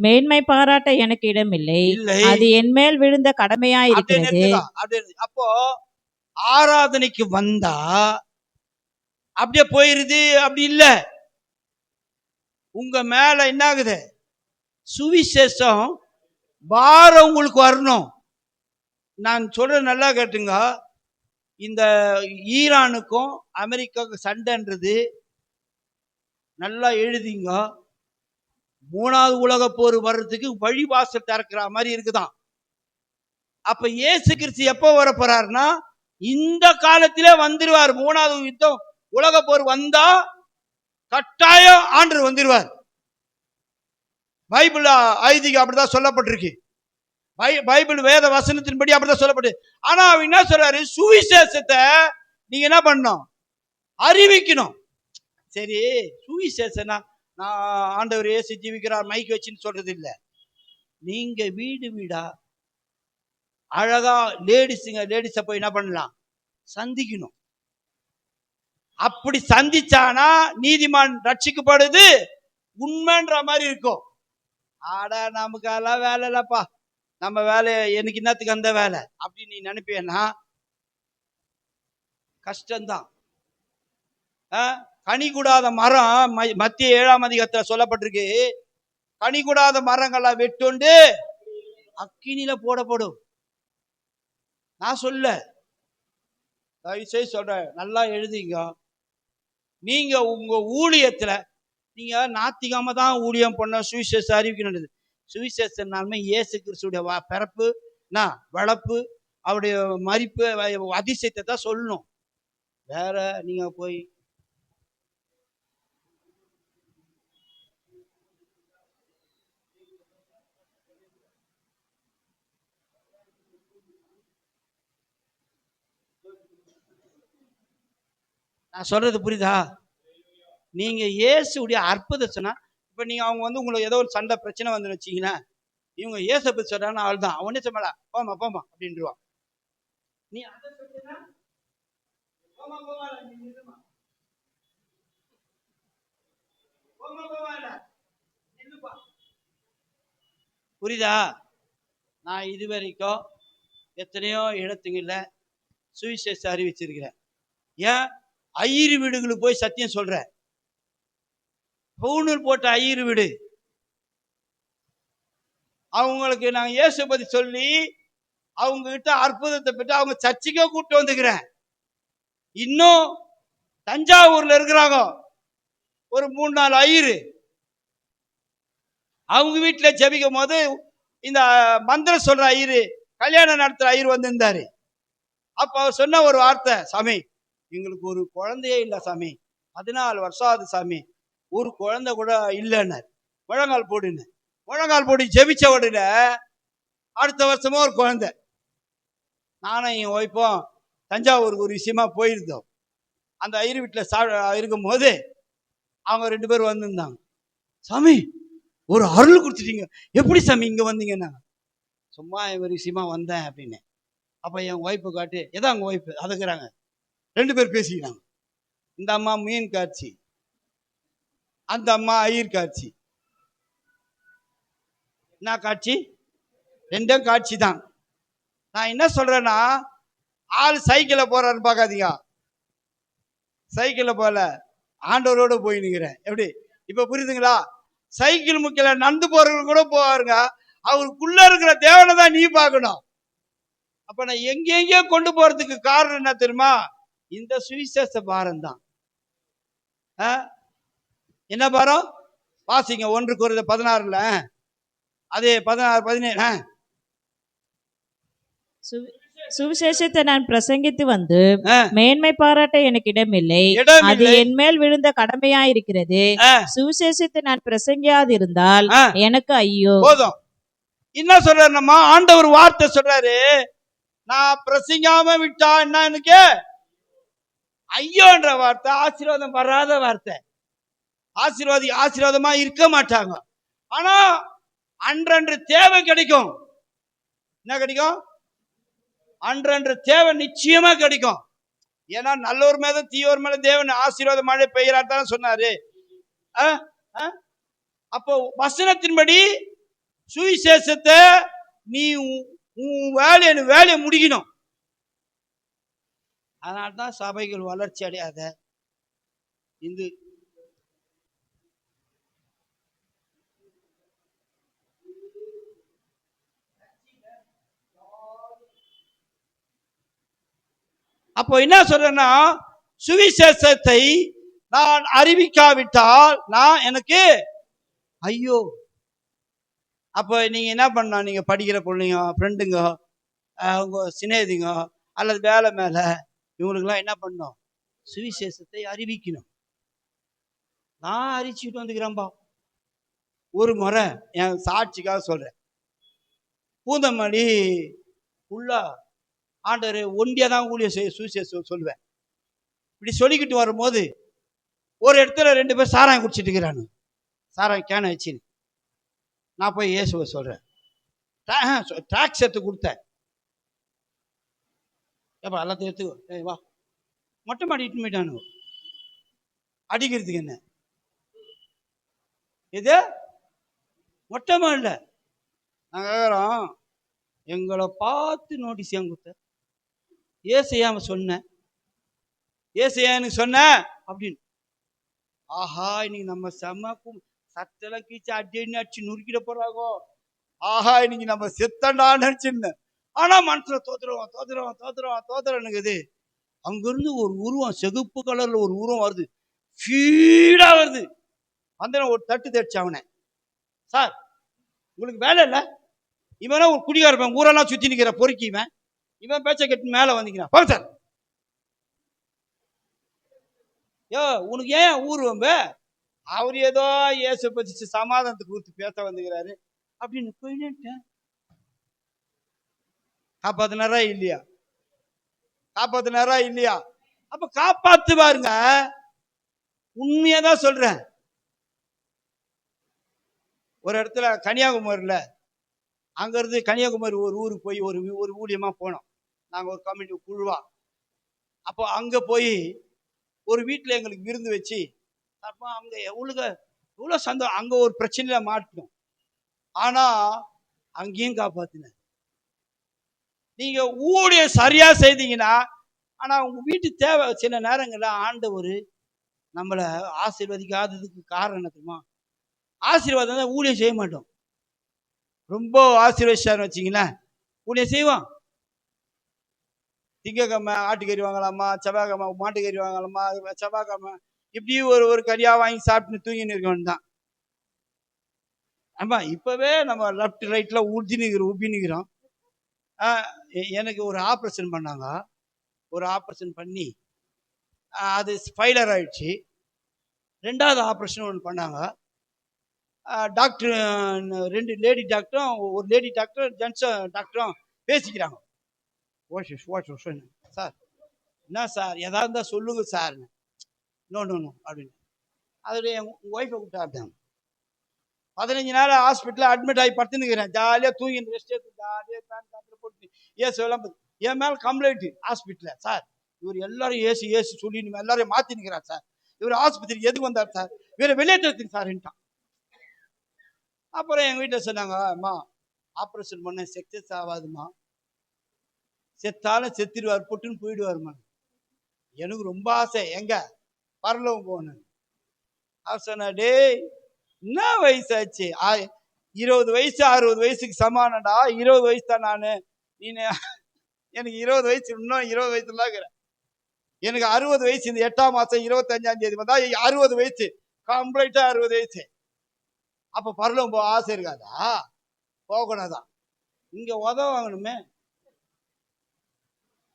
மேன்மை பாராட்ட எனக்கு இடமில்லை, அது என் மேல் விழுந்த கடமையாயிருக்கிறது. அப்போ ஆராதனைக்கு வந்தா அப்படியே போயிருது, அப்படி இல்ல. உங்க மேல என்ன ஆகுது? சுவிசேஷம் பாரம் உங்களுக்கு வரணும். நான் சொல்ற நல்லா கேட்டுங்க. இந்த ஈரானுக்கும் அமெரிக்காவுக்கும் சண்டைன்றது நல்லா எழுதிங்க. 3வது உலக போர் வர்றதுக்கு வழிவாசல் திறக்கிற மாதிரி இருக்குதான். அப்ப இயேசு கிறிஸ்து எப்போ வர போறாருன்னா, இந்த காலத்திலே வந்துருவார். 3வது யுத்தம் உலக போர் வந்தா கட்டாயம் ஆண்டவர் வந்துருவார். பைபிள் ஐதீகம் அப்படிதான் சொல்லப்பட்டிருக்கு. பைபிள் வேத வசனத்தின்படி அப்படிதான் சொல்லப்பட்டு. ஆனா அவர் என்ன சொல்றாரு? சுவிசேஷத்தை நீங்க என்ன பண்ணணும்? அறிவிக்கணும். சரி, சுவிசேஷனா நான் ஆண்டவர் இயேசு ஜீவிக்கிறார் மைக் வச்சுன்னு சொல்றது இல்லை. நீங்க வீடு வீடா அழகா லேடிஸை போய் என்ன பண்ணலாம்? சந்திக்கணும். அப்படி சந்திச்சானா நீதிமான் ரட்சிக்கப்படுது உண்மைன்ற மாதிரி இருக்கும். ஆடா, நமக்கு அதெல்லாம் வேலை இல்லப்பா, நம்ம வேலை எனக்கு என்னத்துக்கு அந்த வேலை அப்படின்னு நீ நினைப்பேன்னா கஷ்டம்தான். கனி கூடாத மரம் மத்திய 7ஆம் அதிகாரத்தில் சொல்லப்பட்டிருக்கு. கனி கூடாத மரங்கள்லாம் வெட்டுண்டு அக்கினியில போடப்படும். நான் சொல்ல தயவுசெய்து சொல்றேன், நல்லா எழுதிங்க. நீங்க உங்க ஊழியத்துல நீங்க நாத்திகாம தான் ஊழியம் பண்ண சுவிசேஷம் அறிவிக்கணும். சுவிசேஷனாலுமே இயேசு கிறிஸ்துடைய பிறப்பு வளர்ப்பு அவருடைய மரிப்பு அதிசயத்தை தான் சொல்லணும். வேற நீங்க போய் நான் சொல்றது புரியுதா? நீங்க இயேசுடைய அற்புதம் சொன்னா, இப்ப நீங்க அவங்க உங்களுக்கு ஏதோ ஒரு சண்டை பிரச்சனை வந்து வச்சீங்கன்னா, இவங்க இயேசு பத்தி சொல்றாங்கன்னா அவள் தான் அவனே சொல்லா போமா போமா அப்படின்றான். நீ அதை சொல்லினா போமா போமா புரியுதா? நான் இது வரைக்கும் எத்தனையோ இடத்துங்கள்ல சுவிசேஷம் அறிவிச்சிருக்கிறேன். ஏன் ஐயரு வீடுகளுக்கு போய் சத்தியம் சொல்ற, பூணூல் போட்ட ஐயரு வீடு அவங்களுக்கு நான் இயேசு பத்தி சொல்லி அவங்க கிட்ட அற்புதத்தை பெற்று அவங்க சர்ச்சைக்கே கூப்பிட்டு வந்துக்கிறேன். இன்னும் தஞ்சாவூர்ல இருக்கிறாங்க ஒரு 3-4 ஐயரு, அவங்க வீட்டுல ஜெபிக்கும் போது இந்த மந்திரம் சொல்ற ஐயரு, கல்யாணம் நடத்துற ஐயர் வந்திருந்தாரு. அப்ப அவர் சொன்ன ஒரு வார்த்தை, சாமி எங்களுக்கு ஒரு குழந்தையே இல்லை சாமி, 14 வருஷம் ஆகுது சாமி, ஒரு குழந்தை கூட இல்லைன்னாரு. முழங்கால் போடுன்னு முழங்கால் போட்டு ஜெபிச்ச உடனே அடுத்த வருஷமா ஒரு குழந்தை. நானும் என் ஒய்ஃபும் தஞ்சாவூருக்கு ஒரு விஷயமா போயிருந்தோம். அந்த ஐயர் வீட்டில் இருக்கும் போது அவங்க 2 பேரும் வந்திருந்தாங்க. சாமி ஒரு அருள் கொடுத்துட்டீங்க, எப்படி சாமி இங்க வந்தீங்கன்னா? சும்மா ஒரு விஷயமா வந்தேன் அப்படின்னு. அப்ப என் ஒய்ஃபை காட்டு, எதான் அவங்க ஒய்ஃபு அதுக்குறாங்க. 2 பேர் பேசிக்கிறாங்க. இந்த அம்மா மீன் காட்சி, அந்த அம்மா ஐயர் காட்சி. என்ன காட்சி? 2 காட்சி தான். நான் என்ன சொல்றேன்னா, ஆள் சைக்கிள போறாருன்னு பார்க்காதீங்க. சைக்கிள போல ஆண்டவரோடு போய் நிற்கிறேன். எப்படி இப்ப புரியுதுங்களா? சைக்கிள் முக்கிய நடந்து போறவங்க கூட போவாருங்க, அவருக்குள்ள இருக்கிற தேவனை தான் நீ பார்க்கணும். அப்ப நான் எங்கெங்கயோ கொண்டு போறதுக்கு காரணம் என்ன தெரியுமா? இந்த சுவிசேஷ பாரம் தான். என்ன பாரம்? வாசிங்க 1 கொரிந்தியர் 16ல அதே 16-17. சுவிசேஷத்தை நான் பிரசங்கித்து வந்து மேன்மை பாராட்ட எனக்கு இடமில்லை, அது என் மேல் விழுந்த கடமையா இருக்கிறது. சுவிசேஷத்தை நான் பிரசங்கியாது இருந்தால் எனக்கு ஐயோ. போதும். என்ன சொல்றாரு நம்ம ஆண்டவர் வார்த்தை சொல்றாரு, நான் பிரசங்காம விட்டா என்ன எனக்கு ஐயோன்ற வார்த்தை ஆசீர்வாதம் வராத வார்த்தை. ஆசீர்வாதமா இருக்க மாட்டாங்க. ஆனா அன்றன்று தேவை கிடைக்கும். என்ன கிடைக்கும்? அன்றன்று தேவை நிச்சயமா கிடைக்கும். ஏன்னா நல்லோர் மேல தீயோர் மேல தேவன் ஆசீர்வாத மழை பெய்யறான்னு சொன்னாரு. அப்போ வசனத்தின்படி சுவிசேஷத்தை நீ உன் வேலையை முடிக்கணும். அதனால்தான் சபைகள் வளர்ச்சி அடையாத. இந்து அப்போ என்ன சொல்றேன்னா, சுவிசேஷத்தை நான் அறிவிக்காவிட்டால் நான் எனக்கு ஐயோ. அப்போ நீங்க என்ன பண்ணலாம்? நீங்க படிக்கிற பிள்ளைங்க, ஃப்ரெண்டுங்க, உங்க சிநேகிதிங்க அல்லது வேலை மேல இவங்களுக்கெல்லாம் என்ன பண்ணணும்? சுவிசேஷத்தை அறிவிக்கணும். நான் அறிவிச்சுட்டு வந்துக்கிறேன்பா. ஒரு முறை என் சாட்சிக்காக சொல்றேன். பூந்தமல்லி ஃபுல்லா ஆண்டவர் ஒண்டியா தான் ஊழிய சுவிசேஷம் சொல்லுவேன். இப்படி சொல்லிக்கிட்டு வரும்போது ஒரு இடத்துல 2 பேர் சாராயம் குடிச்சிட்டு இருக்கிறானு, சாராயம் கேனை வச்சுன்னு. நான் போய் இயேசுவை சொல்றேன். ட்ராக்ஸ் எடுத்து கொடுத்தேன். ஏப்பா எல்லாத்தையும் எடுத்துக்கோ, வா. மொட்டை மாடி இட்டு போயிட்டானு அடிக்கிறதுக்கு. என்ன இது மொட்டை மாடில நாங்க கேட்குறோம், எங்களை பார்த்து நோட்டீஸ் ஏன் கொடுத்த? ஏசையாம சொன்ன, ஏசையான்னு சொன்ன அப்படின்னு. ஆஹா இன்னைக்கு நம்ம செம்மக்கும் சத்தெல்லாம் கீச்சு அடின்னு அடிச்சு நுறுக்கிட போறாங்கோ. ஆஹா இன்னைக்கு நம்ம செத்தண்டான்னு நினைச்சுன்னு. ஆனா மனசுல தோத்துறோம். அங்கிருந்து ஒரு உருவம், செகுப்பு கலர்ல ஒரு உருவம் வருது. ஃபீடா வருது. வந்து ஒரு தட்டு தடிச்சு அவனை, சார் உங்களுக்கு வேலை இல்லை, இவனா ஒரு குடிகாரன் ஊரெல்லாம் சுத்தி நிக்கிற பொறுக்கி இவன் பேச்ச கட்டு மேல வந்துக்கிறான். போங்க சார். யோ உனக்கு ஏன் ஊர் வம்ப? அவர் ஏதோ இயேசு பத்தி சமாதானத்துக்கு கொடுத்து பேச வந்துக்கிறாரு அப்படின்னு போயிட்டேன். காப்பாத்தினாரா இல்லையா? காப்பாத்தினாரா இல்லையா? அப்ப காப்பாத்து பாருங்க. உண்மையாதான் சொல்றேன். ஒரு இடத்துல கன்னியாகுமரியில, அங்க இருந்து கன்னியாகுமரி ஒரு ஊருக்கு போய் ஒரு ஊழியமா போனோம். நாங்க ஒரு கமிட்டி குழுவா. அப்போ அங்க போய் ஒரு வீட்டுல எங்களுக்கு விருந்து வச்சு, அப்போ அங்க எவ்வளவு சந்தோஷம். அங்க ஒரு பிரச்சனையில மாட்டோம், ஆனா அங்கேயும் காப்பாத்தின. நீங்க ஊழிய சரியா செய்தீங்கன்னா, ஆனா உங்க வீட்டு தேவை சில நேரங்கள்ல ஆண்டவர் நம்மளை ஆசீர்வதிக்காததுக்கு காரணம் தெரியுமா? ஆசீர்வாதம் தான் ஊழியம் செய்ய மாட்டோம். ரொம்ப ஆசீர்வதிச்சாருன்னு வச்சிங்களேன், ஊழியம் செய்வோம். திங்கக்கிழமை ஆட்டுக்கறி வாங்கலாமா, செவ்வாய்க்கிழமை மாட்டுக்கறி வாங்கலாமா, செவ்வாய்க்கிழமை இப்படி ஒரு கறியா வாங்கி சாப்பிட்டு தூங்கின்னு இருக்க வேண்டியதான். ஆமா, இப்பவே நம்ம லெஃப்ட் ரைட்ல உப்பினுக்கிறோம். எனக்கு ஒரு ஆப்ரேஷன் பண்ணாங்க. ஒரு ஆப்ரேஷன் பண்ணி அது ஃபைலர் ஆயிடுச்சு. 2வது ஆப்ரேஷன் ஒன்று பண்ணாங்க. டாக்டர் 2 லேடி டாக்டரும், ஒரு லேடி டாக்டர் ஜென்ஸ் டாக்டரும் பேசிக்கிறாங்க. சார் என்ன சார் எதாவது இருந்தால் சொல்லுங்க சார். நோ அப்படின்னு அதில் என் ஒய்ஃபை கூப்பிட்டாங்க. 15 நாள் ஹாஸ்பிட்டலில் அட்மிட் ஆகி படுத்துன்னுக்கிறேன். ஜாலியாக தூங்கிட்டு ரெஸ்ட் எடுத்து ஜாலியாக போட்டு ஏசுலாம் என் மேலே கம்ப்ளைண்ட் ஹாஸ்பிட்டலில். சார் இவர் எல்லாரும் ஏசு சொல்லி எல்லாரையும் மாற்றினுக்கிறார் சார். இவர் ஆஸ்பத்திரிக்கு எதுக்கு வந்தார் சார்? வேற வெளியேற்றத்துக்கு சார்ன்ட்டான். அப்புறம் எங்கள் வீட்டில் சொன்னாங்க, அம்மா ஆப்ரேஷன் பண்ண சக்சஸ் ஆகாதுமா, செத்தாலும் செத்துடுவார், பொட்டுன்னு போயிடுவாருமா. எனக்கு ரொம்ப ஆசை எங்க பரலோகம் போகணும். அவர் சொன்னா, டேய் என்ன வயசாச்சு? 20 வயசு 60 வயசுக்கு சமானடா. 20 வயசு தான் நானு. நீனு எனக்கு 20 வயசு, இன்னும் 20 வயசுல இருக்கிறேன். எனக்கு 60 வயசு. இந்த 8ஆம் மாசம் 25ஆம் தேதி வந்தா 60 வயசு, கம்ப்ளீட்டா 60 வயசு. அப்ப பரலோகம் போக ஆசை இருக்காதா? போகக்கூடாதான். இங்க வாங்கணுமே.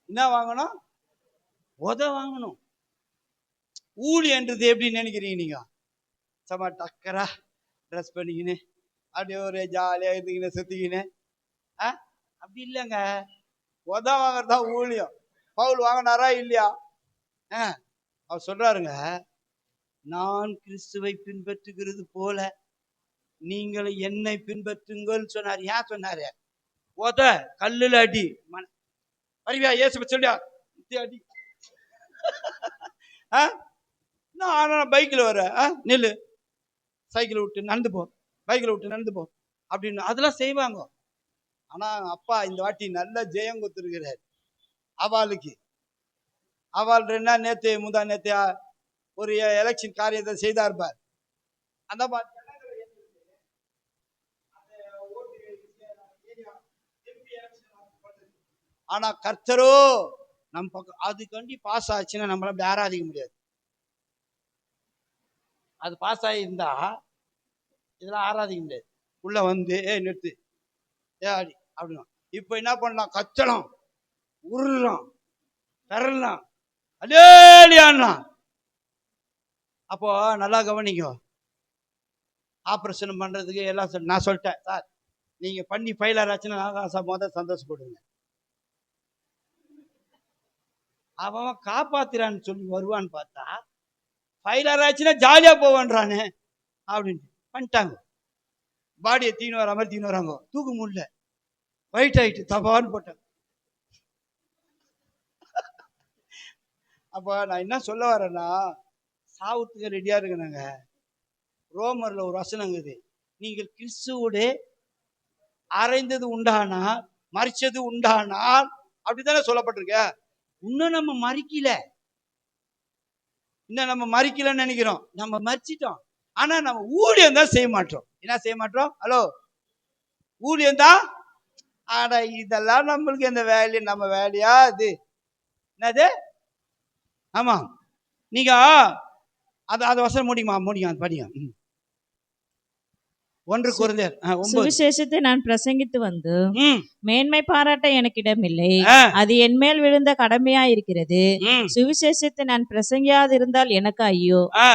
என்ன வாங்கணும்? வாங்கணும். ஊழியன்றது எப்படி நினைக்கிறீங்க நீங்க? சும்மா டக்கரா ட்ரெஸ் பண்ணிக்கின்னு அப்படியே ஒரு ஜாலியா இருந்துக்கின்னு சுத்திக்கின்னு அப்படி இல்லைங்க. வாங்கறதுதான் ஊழியம். பவுல் வாங்கினாரா இல்லையா? அவர் சொல்றாருங்க, நான் கிறிஸ்துவை பின்பற்றுகிறது போல நீங்கள் என்னை பின்பற்றுங்கள் சொன்னார். ஏன் சொன்னாரு? கல்லுல அடி அறிவியா ஏசு சொல்லியா அடி. நான் பைக்கில் வர நெல்லு, சைக்கிள் விட்டு நடந்து போ, பைக்கில் விட்டு நடந்து போ அப்படின்னு அதெல்லாம் செய்வாங்க. ஆனா அப்பா இந்த வாட்டி நல்ல ஜெயம் கொடுத்துருக்கிறார் அவளுக்கு. அவள் நேத்து முந்தா நேத்து ஒரு எலெக்ஷன் காரியத்தை செய்தார்பார். அந்த ஆனா கர்த்தரோ நம்ம பக்கம் அதுக்காண்டி பாஸ் ஆச்சுன்னா நம்மளால அப்படி ஆராதிக்க முடியாது. அது பாஸ் ஆகியிருந்தா இதெல்லாம் ஆராதிக்க முடியாது. உள்ள வந்து நிறுத்து ஏடி அப்படின்னா. இப்ப என்ன பண்ணலாம்? கச்சலாம், உருளலாம், பெறலாம், அலேலியான்னா. அப்போ நல்லா கவனிங்க. ஆப்ரேஷன் பண்றதுக்கு எல்லாம் நான் சொல்லிட்டேன், சார் நீங்க பண்ணி ஃபைலர் ஆச்சுன்னா முதல் சந்தோஷப்படுங்க. அவன் காப்பாத்துறான்னு சொல்லி வருவான்னு பார்த்தா ஃபைலர் ஆச்சுன்னா ஜாலியா போவான்றானே அப்படின்னு பண்ணிட்டாங்க. பாடியை தீனு வர மாதிரி தீனு வராங்க. தூக்க முடியல, வெயிட் ஆயிட்டு தபான்னு போட்டாங்க. அப்ப நான் என்ன சொல்ல வரேன்னா, சாவுத்துக்கு ரெடியா இருக்கணுங்க. ரோமர்ல ஒரு வசனங்குது, நீங்கள் கிறிஸ்துவோட அறைந்தது உண்டானால் மறிச்சது உண்டானால் அப்படித்தானே சொல்லப்பட்டிருக்க. இன்னும் நம்ம மறிக்கல, இன்னும் நம்ம மறிக்கலன்னு நினைக்கிறோம். நம்ம மறிச்சிட்டோம். ஆனா நம்ம ஊழியம் தான் செய்ய மாட்டோம். என்ன செய்ய மாட்டோம்? ஹலோ, ஊழியம் தான். ஆனா இதெல்லாம் நம்மளுக்கு இந்த வேலையை நம்ம வேலையா? அது என்னது? ஆமா, நீங்க அது வசனம் முடியுமா அது படிங்க. 1 கொரிந்தியர் 9. சுவிசேஷத்தை நான் பிரசங்கித்து வந்து ம், மேன்மை பாராட்ட எனக்கு இடமில்லை, ஆ, அது என் மேல் விழுந்த கடமையா இருக்கிறது. ம், சுவிசேஷத்தை நான் பிரசங்கியாதிருந்தால் எனக்கு ஐயோ. ஆ,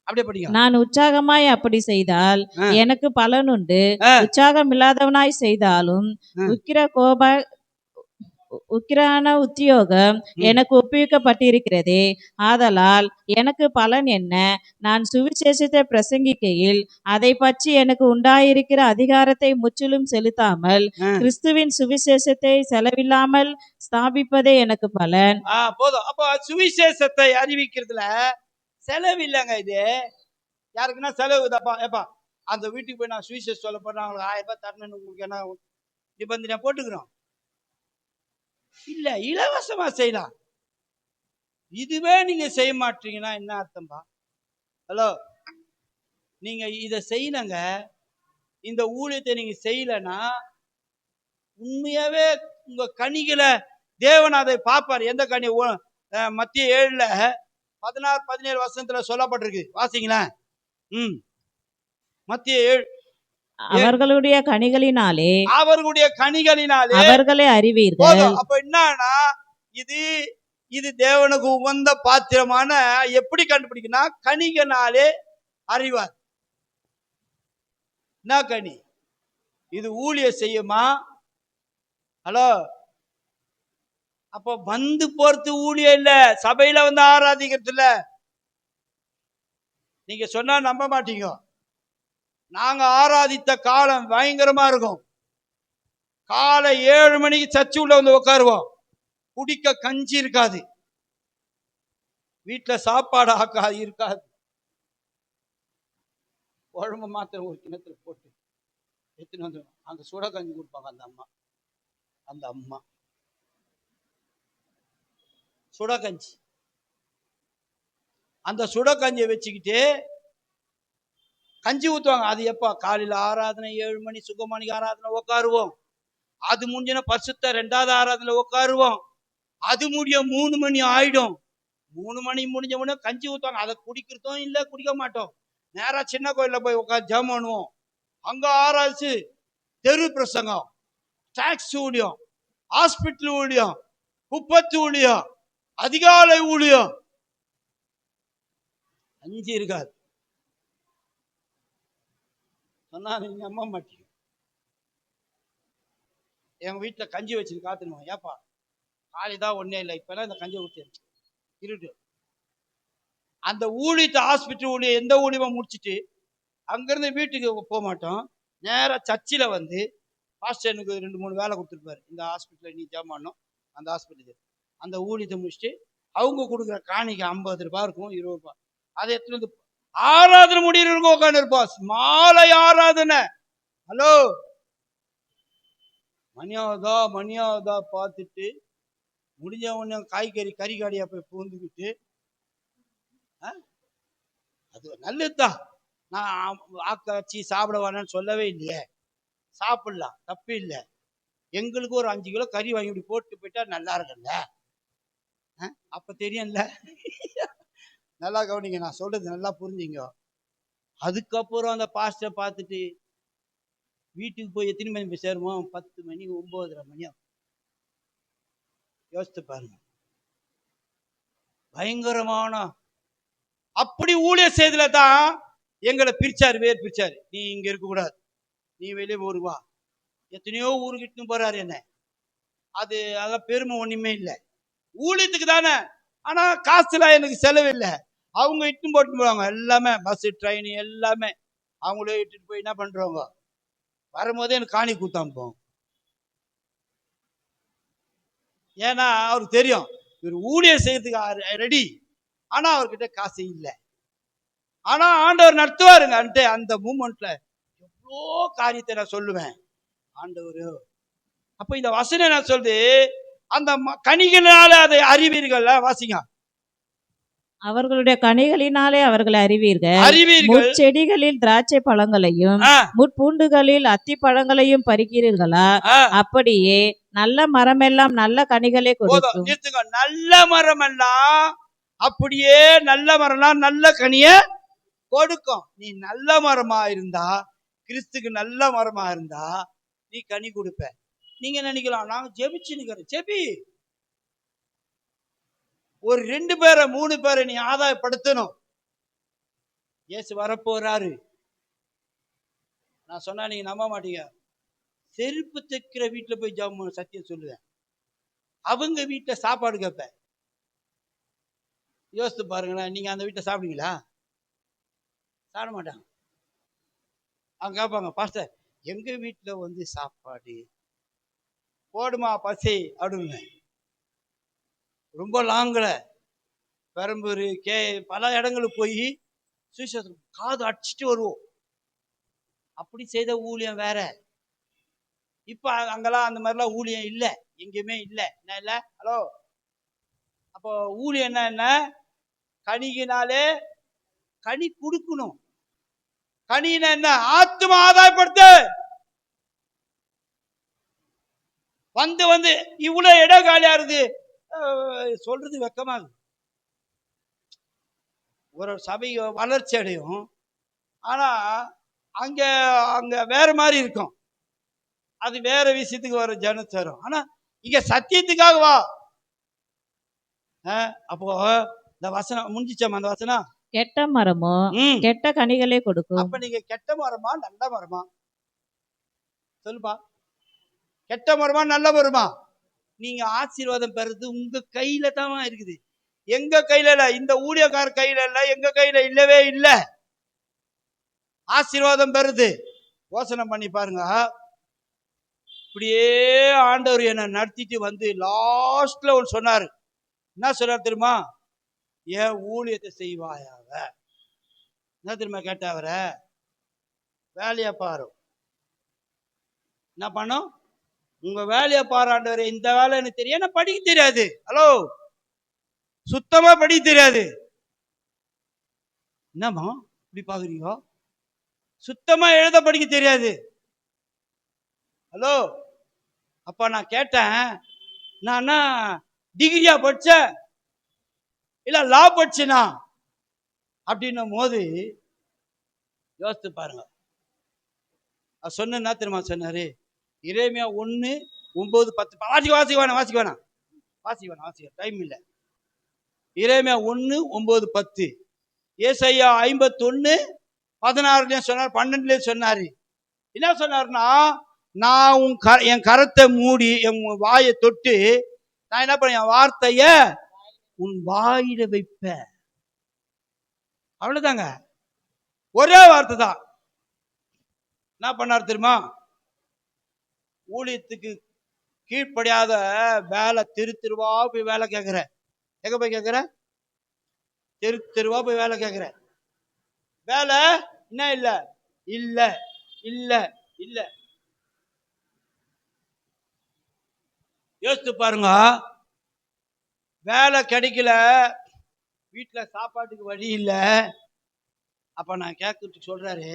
அப்படியே படிங்க. நான் உற்சாகமாய் அப்படி செய்தால் ஆ, எனக்கு பலனுண்டு, ஆ, உற்சாகம் இல்லாதவனாய் செய்தாலும் ஆ. உக்கிரான உத்தியோகம் ம். எனக்கு ஒப்புவிக்கப்பட்டிருக்கிறதே. ஆதலால் எனக்கு பலன் என்ன? நான் சுவிசேஷத்தை பிரசங்கிக்கையில் அதை பற்றி எனக்கு உண்டாயிருக்கிற அதிகாரத்தை முற்றிலும் செலுத்தாமல் ஆ. கிறிஸ்துவின் சுவிசேஷத்தை செலவில்லாமல் ஸ்தாபிப்பதே எனக்கு பலன். போதும். அப்போ சுவிசேஷத்தை அறிவிக்கிறதுல செலவு இல்லைங்க. இது யாருக்குன்னா செலவு தப்பா ஏப்பா அந்த வீட்டுக்கு போய் நான் சுவிசேஷம் சொல்ல போறேன், அவங்களுக்கு 1000 ரூபாய் தரணும்னு உங்களுக்கு என்ன நிபந்தனை போட்டுக்கிறோம்? இல்ல, இலவசமா செய்யலாம். இதுவே நீங்க செய்ய மாட்டீங்கன்னா என்ன அர்த்தம்பா? ஹலோ, நீங்க இதை செய்யலங்க, இந்த ஊழியத்தை நீங்க செய்யலன்னா உண்மையாவே உங்க கனிகளை தேவன் அதை பார்ப்பார். எந்த கனி? மத்திய 7 16 17 வசனத்துல சொல்லப்பட்டிருக்கு, வாசிங்களேன். மத்திய 7. அவர்களுடைய கனிகளினாலே அவர்களை அறிவீர்கள். போதும். அப்ப என்னன்னா இது தேவனுக்கு உகந்த பாத்திரமான எப்படி கண்டுபிடிக்கணும்? கனிகனாலே அறிவார். என்ன கனி? இது ஊழிய செய்யுமா? ஹலோ, அப்ப வந்து போறது ஊழியம் இல்ல, சபையில வந்து ஆராதிக்கிறது இல்ல. நீங்க சொன்னா நம்ப மாட்டீங்க. நாங்க ஆராதித்த காலம் பயங்கரமா இருக்கும். காலை 7 மணிக்கு சர்ச்சு உள்ள வந்து உட்காருவோம். குடிக்க கஞ்சி இருக்காது, வீட்டுல சாப்பாடு இருக்காது. குழம்பு மாத்திரம் ஒரு கிணத்துல போட்டு எடுத்துன்னு வந்து அங்க சுட கஞ்சி கொடுப்பாங்க. அந்த அம்மா சுட கஞ்சி, அந்த சுட கஞ்சியை வச்சுக்கிட்டு கஞ்சி ஊத்துவாங்க. அது எப்ப? காலையில ஆராதனை 7 மணி சுகமணிக்கு ஆராதனை உட்காருவோம். அது முடிஞ்சன பரிசுத்த 2வது ஆராதனை உட்காருவோம். அது முடிய 3 மணி ஆயிடும். 3 மணி முடிஞ்ச உடனே கஞ்சி ஊத்துவாங்க. அதை குடிக்கிறதும் இல்லை, குடிக்க மாட்டோம். நேரா சின்ன கோயில்ல போய் உட்காந்து ஜெபம் பண்ணுவோம். அங்க ஆராய்ச்சி, தெரு பிரசங்கம், டாக்ஸ் ஊழியம், ஹாஸ்பிட்டல் ஊழியம், குப்பத்து ஊழியம், அதிகாலை ஊழியம். கஞ்சி இருக்காது. சொன்னா நீங்க நம்ப மாட்டீங்க. எங்க வீட்டுல கஞ்சி வச்சுன்னு காத்துனுவோம். ஏப்பா காலைதான் ஒன்னே இல்லை, இப்பெல்லாம் இந்த கஞ்சி ஊற்றி இருட்டு. அந்த ஊழியத்தை ஹாஸ்பிட்டல் ஊழியம் எந்த ஊழியமா முடிச்சுட்டு அங்கிருந்து வீட்டுக்கு போக மாட்டோம். நேராக சர்ச்சில் வந்து பாஸ்டர் எனக்கு 2-3 வேலை கொடுத்துருப்பாரு. இந்த ஹாஸ்பிட்டலில் நீ ஜாம் பண்ணணும், அந்த ஹாஸ்பிட்டலுக்கு. அந்த ஊழியத்தை முடிச்சுட்டு அவங்க கொடுக்குற காணிக்கு 50 ரூபாய் இருக்கும், 20 ரூபாய். அதை எடுத்துட்டு வந்து ஆராதனை முடியிருக்கும் உட்காந்து இருப்போம். மாலை ஆராதனை. ஹலோ, மணியாவதா பார்த்துட்டு முடிஞ்ச உடனே கறிகாடியா போய் பூந்துக்கிட்டு, அது நல்லதுதான். நான் ஆக்காச்சி சாப்பிட வேணான்னு சொல்லவே இல்லையே, சாப்பிடலாம், தப்பு இல்லை. எங்களுக்கு ஒரு 5 கிலோ கறி வாங்கி இப்படி போட்டு போயிட்டா நல்லா இருக்குல்ல, அப்ப தெரியும்ல. நல்லா கவனிங்க, நான் சொல்றது நல்லா புரிஞ்சுங்க. அதுக்கப்புறம் அந்த பாஸ்டரை பார்த்துட்டு வீட்டுக்கு போய் எத்தனை மணி போய் சேருவோம்? 10 மணி 9:30 மணி. யோசித்து பாருங்க. பயங்கரமான அப்படி ஊழிய செய்தல தான் எங்களை பிரிச்சாரு, வேறு பிரிச்சாரு. நீ இங்க இருக்க கூடாது, நீ வெளியே ஊருக்கு வா. எத்தனையோ ஊருக்கு இட்டுன்னு போறாரு என்ன. அதெல்லாம் பெருமை ஒண்ணுமே இல்லை, ஊழியத்துக்கு தானே. ஆனா காசுல எனக்கு செலவு இல்லை. அவங்க இட்டுன்னு போட்டு போவாங்க. எல்லாமே பஸ் ட்ரெயின் எல்லாமே அவங்களே இட்டுட்டு போய் என்ன பண்றவங்க. வரும்போதே எனக்கு காணி கூத்தாம்போம். ஏன்னா அவருக்கு தெரியும் இவர் ஊழியம் செய்யறதுக்கு ரெடி, ஆனா அவர்கிட்ட காசு இல்லை. ஆனா ஆண்டவர் நடத்துவாருங்க. அந்த மூமெண்ட்ல எவ்வளோ காரியத்தை நான் சொல்லுவேன் ஆண்டவர். அப்ப இந்த வசனம் நான் சொல்றது, அந்த கனிகளால அதை அறிவீர்கள். வாசிங்க. அவர்களுடைய கனிகளினாலே அவர்களை அறிவீர்கள். முட்செடிகளில் திராட்சை பழங்களையும் முட்பூண்டுகளில் அத்தி பழங்களையும் பறிக்கிறீர்களா? அப்படியே நல்ல மரம் எல்லாம் நல்ல கனிகளை கொடுக்கும். நல்ல மரம் எல்லாம் அப்படியே நல்ல மரம்லாம் நல்ல கனிய கொடுக்கும். நீ நல்ல மரமா இருந்தா, கிறிஸ்துக்கு நல்ல மரமா இருந்தா நீ கனி கொடுப்ப. நீங்க நினைக்கலாம், நாங்க ஜெபிச்சுன்னு ஜெபி. ஒரு 2 பேரை 3 பேரை நீ ஆதாயப்படுத்தணும். இயேசு வரப்போறாரு. நான் சொன்னா நீங்க நம்ப மாட்டீங்க. செருப்பு தைக்கிற வீட்டுல போய் ஜெபம் சத்தியம் சொல்லுவேன். அவங்க வீட்டுல சாப்பாடு கேட்பேன். யோசித்து பாருங்களேன், நீங்க அந்த வீட்டை சாப்பிடுவீங்களா? சாப்பிட மாட்டாங்க. அவங்க கேட்பாங்க, பாஸ்டர் எங்க வீட்டுல வந்து சாப்பாடு போடுமா பசி அப்படின்னு. ரொம்ப லாங்கில் பெரம்பூர் பல இடங்களுக்கு போய் சுவிசேஷம் காது அடிச்சுட்டு வருவோம். அப்படி செய்த ஊழியம் வேற. இப்ப அங்கெல்லாம் அந்த மாதிரிலாம் ஊழியம் இல்லை, எங்கேயுமே இல்லை. என்ன இல்லை? ஹலோ, அப்போ ஊழியம் என்ன? கனியினாலே கனி கொடுக்கணும். கனினா என்ன? ஆத்துமா ஆதாயப்படுத்து. வந்து வந்து இவ்வளவு இடம் காலியா இருக்கு சொல்றது வெக்கமாகுது. ஒரு சபை வளர்ச்சி அடையும், ஆனா அங்க அங்க வேற மாதிரி இருக்கும். அது வேற விஷயத்துக்கு வர ஜனத்து வரும். ஆனா இங்க சத்தியத்துக்காக வா. அப்போ இந்த வசனம் முடிஞ்சிச்சம்மா. அந்த வசனம், கெட்ட மரமோ கெட்ட கனிகளை கொடுக்கும். அப்ப நீங்க கெட்ட மரமா நல்ல மரமா? சொல்லுப்பா. கெட்ட மரமா நல்ல மரமா? நீங்க ஆசீர்வாதம் பெறது உங்க கையில தான் இருக்குது. எங்க கையில இல்ல, இந்த ஊழியக்கார கையில இல்ல, எங்க கையில இல்லவே இல்ல. ஆசீர்வாதம் பெறுது. யோசனை பண்ணி பாருங்க. இப்படியே ஆண்டவர் என்னை நடத்திட்டு வந்து லாஸ்ட்ல ஒன்று சொன்னாரு. என்ன சொன்னார் தெரியுமா? ஏன் ஊழியத்தை செய்வாயாக. என்ன தெரியுமா கேட்டவர? வேலையை பாரு. என்ன பண்ணும்? உங்க வேலையை பாராண்டவர். இந்த வேலை எனக்கு தெரியும், எனக்கு படிக்க தெரியாது. ஹலோ, சுத்தமா படிக்க தெரியாது. என்னம்மா இப்படி பாக்குறீங்க? சுத்தமா எழுத படிக்க தெரியாது. ஹலோ, அப்ப நான் கேட்டேன், நான் டிகிரியா படிச்ச இல்ல லா படிச்சனா அப்படின்னும் போது யோசித்து பாருங்க. சொன்ன தெரியுமா சொன்னாரு? எரேமியா 1:9-10 வாசிக்க வேணாம், டைம் இல்லை. எரேமியா 1:9-10, ஏசாயா 51:16 சொன்னார், 12 சொன்னாரு. என்ன சொன்னாருன்னா, நான் என் கரத்தை மூடி என் வாயை தொட்டு நான் என்ன பண்ண, என் வார்த்தைய உன் வாயில வைப்ப. அவ்வளவுதாங்க, ஒரே வார்த்தை தான். என்ன பண்ணார் தெரியுமா? ஊழியத்துக்கு கீழ்ப்படியாத வேலை தெருவா போய் வேலை கேட்கிற. எங்க போய் கேட்கிற? தெருவா போய் வேலை கேட்கிற. வேலை என்ன? இல்ல இல்ல இல்ல இல்ல. யோசித்து பாருங்க. வேலை கிடைக்கல, வீட்டுல சாப்பாட்டுக்கு வழி இல்லை. அப்ப நான் கேட்கறதுக்கு சொல்றாரு,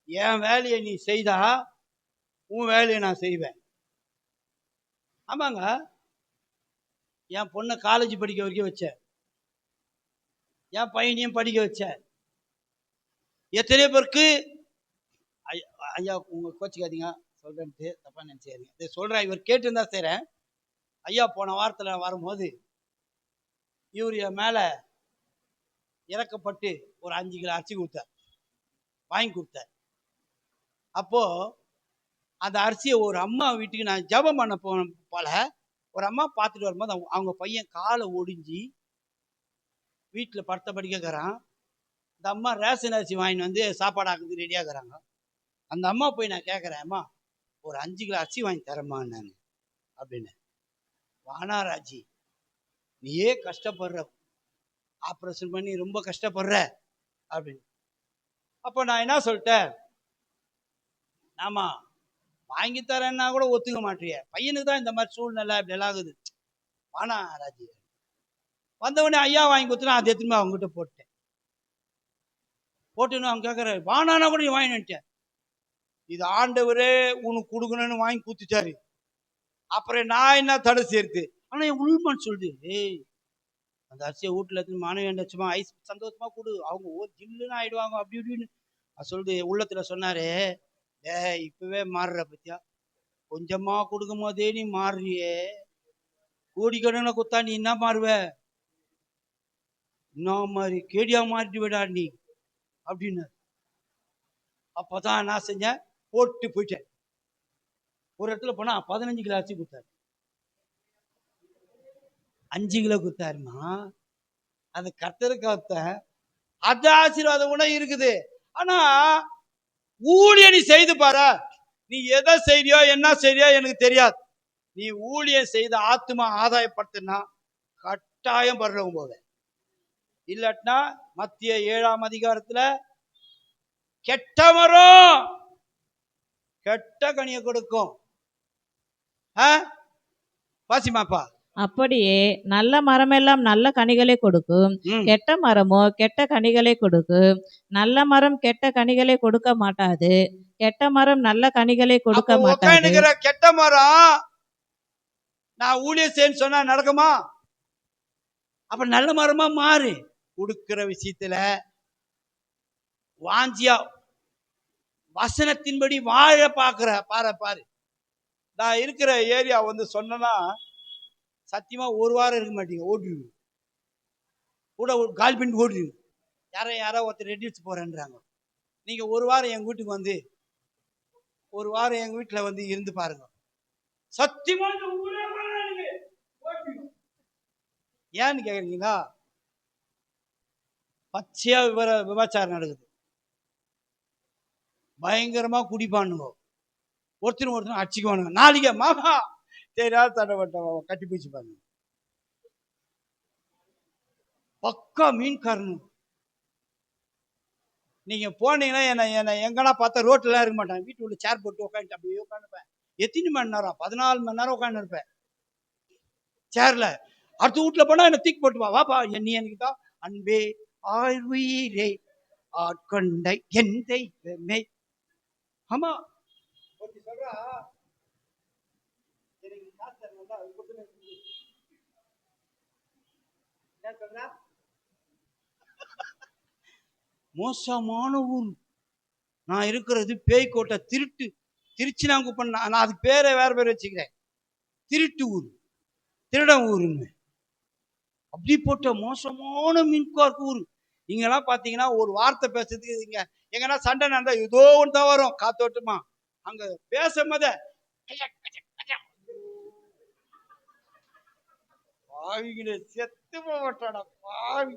என் வேலையை நீ செய்தா உன் வேலையை நான் செய்வேன். ஆமாங்க, என் பொண்ணை காலேஜ் படிக்க வரைக்கும் வச்சேன், என் பையனையும் படிக்க வச்சேன். எத்தனையோ பேருக்கு ஐயா உங்க கோச்சிக்காதீங்க சொல்றேன்ட்டு தப்பா நினைச்சாதீங்க, இதை சொல்றேன். இவர் கேட்டுருந்தா செய்றேன். ஐயா போன வாரத்தில் வரும்போது இவர் என் மேல இறக்கப்பட்டு ஒரு 5 கிலோ அரிசி கொடுத்தார், வாங்கி கொடுத்தார். அப்போ அந்த அரிசியை ஒரு அம்மா வீட்டுக்கு நான் ஜபம் பண்ண போல ஒரு அம்மா பார்த்துட்டு வரும்போது அவங்க பையன் காலை ஒடிஞ்சி வீட்டில் படுத்த படிக்கிறான். அந்த அம்மா ரேஷன் அரிசி வாங்கிட்டு வந்து சாப்பாடு ஆக்குறது ரெடியாகிறாங்க. அந்த அம்மா போய் நான் கேட்குறேன், அம்மா ஒரு 5 கிலோ அரிசி வாங்கி தரேம்மா நான் அப்படின்னு. வானாராஜி, நீயே கஷ்டப்படுற, ஆப்ரேஷன் பண்ணி ரொம்ப கஷ்டப்படுற அப்படின்னு. அப்போ நான் என்ன சொல்லிட்டேன், ஆமா வாங்கி தரேன்னா கூட ஒத்துக்க மாட்டிய, பையனுக்கு தான் இந்த மாதிரி சூழ்நிலை அப்படி எல்லாம் ஆகுது. வானாராஜி வந்தவொடனே ஐயா வாங்கி கொடுத்துனா அதை எடுத்துன்னு அவங்ககிட்ட போட்டுன்னு அவங்க கேட்குறாரு, வானானா கூட நீ வாங்கிட்டேன். இது ஆண்டவரே உனக்கு கொடுக்கணும்னு வாங்கி கொடுத்துட்டாரு, அப்புறம் நான் என்ன தடை சேர்த்து. ஆனா என் உள்மன் சொல்லுது, ஏய் அந்த அரிசியை வீட்டில் எடுத்து மாணவி சும்மா ஐஸ் சந்தோஷமா கொடு, அவங்க ஜில்லுன்னு ஆயிடுவாங்க அப்படி இப்படின்னு சொல்லிட்டு உள்ளத்துல சொன்னாரு. இப்பவே மாறுற பத்தியா, கொஞ்சமா கொடுக்கும் போதே நீ மாறுறியே, கோடிக்கணக்கில் குத்தா நீ என்ன மாறுவ, என்ன மாதிரி கேடியா மாறிட்டு விடா நீ அப்படின்னு. அப்பதான் என்ன செஞ்சேன், போட்டு போயிட்டேன். ஒரு இடத்துல போனா 15 கிலோ அரிசி கொடுத்தாரு, 5 கிலோ கொடுத்தாருமா. அது கர்த்தருக்கு அது ஆசீர்வாதம் கூட இருக்குது. ஆனா ஊழிய நீ செய்து பாரு, நீ எதை செய்யறியோ என்ன செய்யறியோ எனக்கு தெரியாது, நீ ஊழியம் செய்த ஆத்துமா ஆதாயப்படுத்தினா கட்டாயம் பரலோகம் போவ. இல்லாட்டினா மத்திய 7ஆம் அதிகாரத்துல கெட்ட மரம் கெட்ட கனியை கொடுக்கும். வாசிமாப்பா. அப்படியே நல்ல மரமெல்லாம் நல்ல கனிகளை கொடுக்கும், கெட்ட மரமோ கெட்ட கனிகளை கொடுக்கும். நல்ல மரம் கெட்ட கனிகளை கொடுக்க மாட்டாது, கெட்ட மரம் நல்ல கனிகளை கொடுக்க மாட்டாது. கெட்ட மரம் நான் ஊழியம் செய்யன்னு சொன்னா நடக்குமா? அப்ப நல்ல மரமா மாறு. கொடுக்கிற விஷயத்துல வாஞ்சியா வசனத்தின்படி வாழ பாக்குற பாரு. நான் இருக்கிற ஏரியா சொன்னா சத்தியமா ஒரு வாரம் இருக்க மாட்டீங்க, ஓடிடுவீங்க கூட, கால் பண்ணி ஓடிடுவீங்க. யாரோ ஒருத்தர் ரெடியூஸ் போறேன்றாங்க. நீங்க ஒரு வாரம் எங்க வீட்டுக்கு ஒரு வாரம் எங்க வீட்டுல இருந்து பாருங்க, சத்தியமா ஏன்னு கேக்குறீங்களா? பச்சையா விபச்சாரம் நடக்குது, பயங்கரமா குடிப்பானுங்க, ஒருத்தர் அடிச்சுக்குவானுங்க. நாளைக்கு மாமா தெரியாது தடப்பட்ட கட்டி போச்சு பாருங்க, பக்கா மீன்காரனும். நீங்க போனீங்கன்னா என்ன எங்கன்னா பார்த்தா ரோட்ல இருக்க மாட்டாங்க, வீட்டு உள்ள சேர் போட்டு உட்காந்து அப்படியே உட்காந்துப்பேன். எத்தனை மணி நேரம்? 14 மணி நேரம் உட்காந்து இருப்பேன் சேர்ல. அடுத்த வீட்டுல போனா என்ன தூக்கி போட்டு வாப்பா, நீ எனக்கு தான் அன்பே ஆழ்வீரே ஆட்கொண்டை என் தெய்வமே. ஆமா சொல்றா, மோசமான ஊர் நான் இருக்கிறது, பேய்கோட்டை, திருச்சினாங்குப்பம். நான் அதுக்கு பேரை வேற பேர் வச்சுக்கிறேன், திருட்டு ஊர், திருடன் ஊருன்னு. அப்படி போட்ட மோசமான மின்கார்க்கு ஊர். இங்கெல்லாம் பாத்தீங்கன்னா ஒரு வார்த்தை பேசுறதுக்கு இங்க எங்கன்னா சண்டை நடந்தா ஏதோ ஒன்று தான் வரும் காத்தோட்டமா. அங்க பேசும்போது பாவிகளே செத்து போட்டாடா பாவி.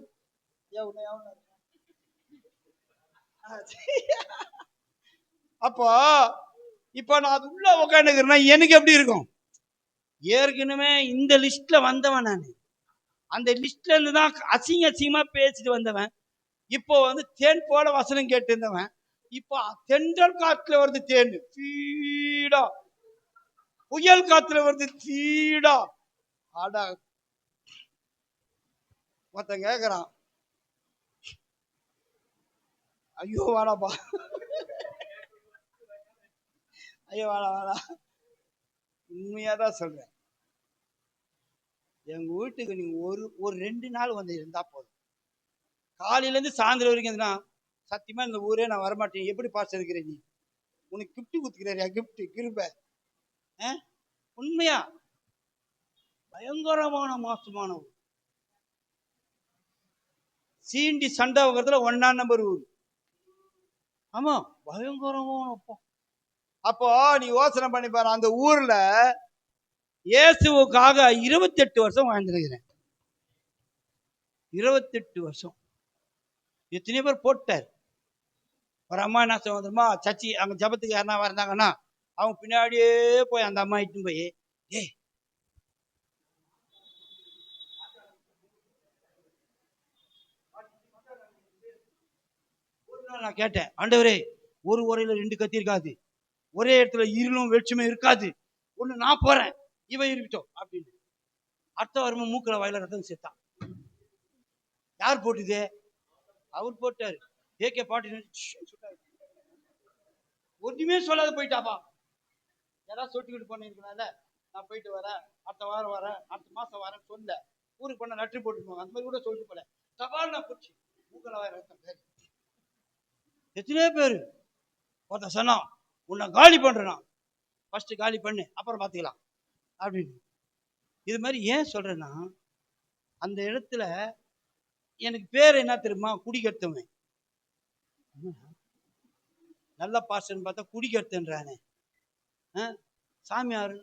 அப்போ இப்ப நான் அது உள்ள உட்காந்துக்கிறேன்னா எனக்கு எப்படி இருக்கும்? ஏற்கனவே இந்த லிஸ்ட்ல வந்தவன் நான், அந்த லிஸ்ட்ல இருந்து தான் அசிங்கமா பேசிட்டு வந்தவன். இப்போ தேன் போல வசனம் கேட்டு இருந்தவன், இப்போ தென்றல் காத்துல வருது தேன் தீடா, புயல் காத்துல வருது தீடா. ஆடா மொத்தம் கேக்குறான், ஐயோ வாடாப்பா, ஐயோ வாடா. உண்மையாதான் சொல்றேன், எங்க வீட்டுக்கு நீங்க ஒரு 2 நாள் இருந்தா போதும், காலையில இருந்து சாயந்தரம் வரைக்கும். சத்தியமா இந்த ஊரே நான் வரமாட்டேன். எப்படி பாஸ் இருக்கிறேன் நீ? உனக்கு கிஃப்ட் குத்துக்கிறாரியா? கிஃப்ட் கிருப உண்மையா பயங்கரமான மோசமான ஊர். சீண்டி சண்டை வைக்கிறதுல 1ஆம் நம்பர் ஊர். ஆமா பயங்கரமான. அப்போ நீ யோசனை பண்ணி பாரு, அந்த ஊர்ல இயேசுவுக்காக 28 வருஷம் வாழ்ந்துருக்கிறேன். 28 வருஷம் எத்தனை பேர் போட்டார். ஒரு அம்மா என்ன சொல்லுமா, சச்சி அங்க ஜபத்துக்கு யாருன்னா வந்தாங்கன்னா அவங்க பின்னாடியே போய் அந்த அம்மா இட்டுன்னு போய், நான் கேட்டேன், ஆண்டவரே ஒரு உரையில 2 கத்தி இருக்காது, ஒரே இடத்துல இருளும் வெளிச்சமே இருக்காது, ஒண்ணு நான் போறேன் இவ இருக்கட்டும் அப்படின்னு. அடுத்த வாரமும் மூக்கல வாயில ரத்தம் சேர்த்தான். யார் போட்டுது? அவர் போட்டாரு. AK பாட்டு ஒன்றுமே சொல்லாத போயிட்டாப்பா. யாராவது சொட்டுக்கிட்டு பண்ணிருக்கனால நான் போயிட்டு வரேன், அடுத்த வாரம் வரேன், அடுத்த மாசம் வரேன் சொல்ல ஊருக்கு பண்ண லெட்டர் போட்டுருப்பாங்க. அந்த மாதிரி கூட சொல்லிட்டு போல சவால் நான் பிடிச்சி மூக்கலாக ரத்தம் பேர் எத்தனையோ பேர் ஒருத்தன் சொன்னான், உன்னை காலி பண்றேன், ஃபர்ஸ்ட் காலி பண்ணு அப்புறம் பார்த்துக்கலாம் அப்படின்னு. இது மாதிரி ஏன் சொல்றேன்னா, அந்த இடத்துல எனக்கு பேர் என்ன தெரியுமா, குடிக்கெடுத்தவன். நல்ல பாஸ்டர்னு பார்த்தா குடிக்கெடுத்துன்றானே. சாமியார்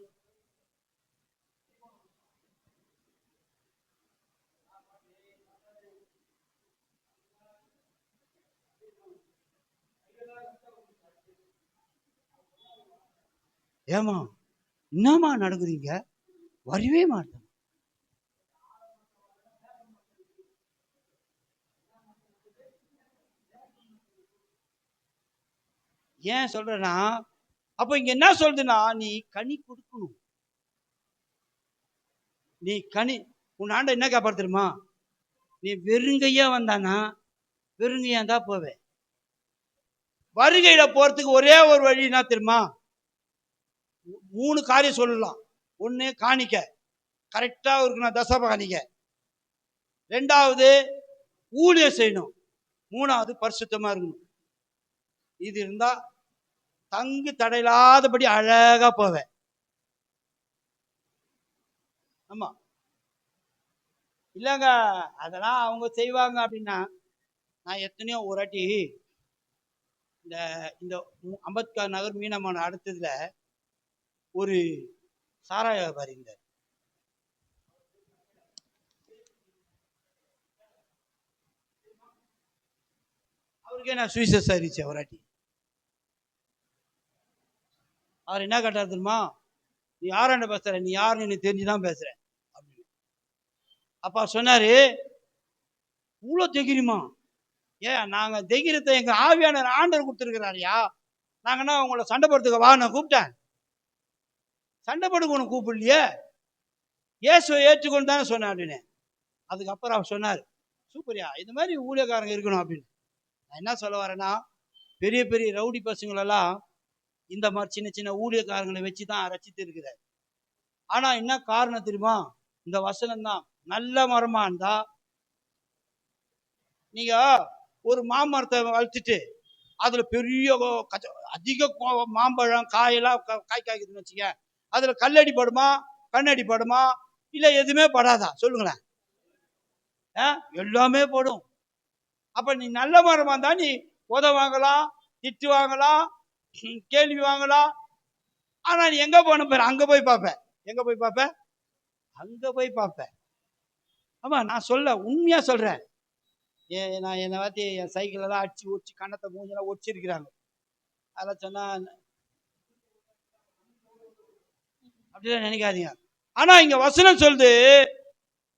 ஏமா என்னமா நடக்குதுங்க, வரவே மாட்டேன். ஏன் சொல்றேன்னா, அப்ப இங்க என்ன சொல்றதுன்னா, நீ கனி கொடுக்கணும். நீ கனி, உன் ஆண்ட என்ன காப்பாடு தெரியுமா, நீ வெறுங்கையா வந்தானா வெறுங்கையா தான் போவேன். வருகையில போறதுக்கு ஒரே ஒரு வழி என்ன தெரியுமா, 3 காரியம் சொல்லலாம். ஒண்ணு காணிக்க கரெக்டா இருக்கணும், தசம காணிக்க. 2வது ஊழியம் செய்யணும். 3வது பரிசுத்தமா இருக்கணும். இது இருந்தா தங்கு தடையில்லாதபடி அழகா போவேன். ஆமா இல்லங்க அதெல்லாம் அவங்க செய்வாங்க அப்படின்னா, நான் எத்தனையோ ஒரு வாட்டி இந்த அம்பேத்கர் நகர் மீனமான அடுத்ததுல ஒரு சாராய வியாபாரி இருந்தார். அவருக்கே நான் சுவிசேஷம் அறிவிச்சேன் ஒரு வாட்டி. அவர் என்ன கேட்டார் தெரியுமா, நீ யாராண்ட பேசுற, நீ யாருன்னு நீ தெரிஞ்சுதான் பேசுற அப்படின்னு. அப்பா சொன்னாரு, இவ்வளோ தைரியமா, ஏன் நாங்க தைரியத்தை எங்க ஆவியானவர் ஆண்டவர் கொடுத்துருக்கிறாரியா, நாங்கன்னா உங்களை சண்டை போடுறதுக்கு வா நான் கூப்பிட்டேன், சண்டை போடுக்கு உனக்கு கூப்பிடலையே, இயேசுவை ஏற்றுக்கொண்டு தானே சொன்னேன் அப்படின்னு. அதுக்கப்புறம் அவர் சொன்னார், சூப்பரியா இந்த மாதிரி ஊழியக்காரங்க இருக்கணும் அப்படின்னு. நான் என்ன சொல்ல வரேன்னா, பெரிய பெரிய ரவுடி பசங்களெல்லாம் இந்த மாதிரி சின்ன சின்ன ஊழியக்காரங்களை வச்சு தான் ரசித்து இருக்கிறார். ஆனா என்ன காரணம் தெரியுமா, இந்த வசனம் தான். நல்ல மரமா இருந்தா, நீங்க ஒரு மாமரத்தை வளர்த்துட்டு அதுல பெரிய அதிக மாம்பழம் காயெல்லாம் காய்க்குதுன்னு வச்சுக்க, அதுல கல்லடி படுமா கண்ணடி படுமா, இல்ல எதுவுமே படாதா சொல்லுங்களேன்? எல்லாமே படும். அப்ப நீ நல்ல மரமா இருந்தா நீ உத வாங்கலாம், திட்டு வாங்கலாம், கேள்வி வாங்கலாம். ஆனா நீ எங்க போன பேர் அங்க போய் பார்ப்ப, எங்க போய் பார்ப்ப, அங்க போய் பார்ப்ப. ஆமா நான் சொல்ல உண்மையா சொல்றேன். நான் என்னை வாத்தி என் சைக்கிள் எல்லாம் அடிச்சு ஒடிச்சு கண்ணத்தை மூஞ்செல்லாம் ஒடிச்சிருக்கிறாங்க. அதெல்லாம் சொன்னா அப்படிலாம் நினைக்காதீங்க. ஆனா இங்க வசனம் சொல்லுது,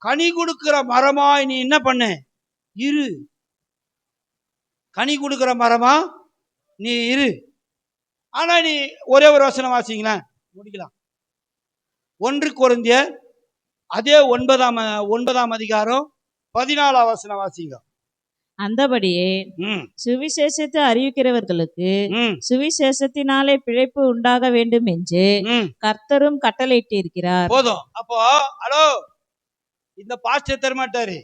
கனி கொடுக்கிற மரமா நீ என்ன பண்ணு, இரு. கனி கொடுக்கிற மரமா நீ இரு. ஆனா நீ ஒரே ஒரு வசனம் வாசிங்களேன், முடிக்கலாம். 1 கொரிந்தியர் அதே 9ஆம் அதிகாரம் 14ஆம் வசனம் வாசிங்க. அந்தபடியே சுவிசேஷத்தை அறிவிக்கிறவர்களுக்கு சுவிசேஷத்தினாலே பிழைப்பு உண்டாக வேண்டும் என்று கர்த்தரும் கட்டளையிட்டு இருக்கிறார். போதும். அப்போ ஹலோ, இந்த பாஸ்டர் தரமாட்டாரு.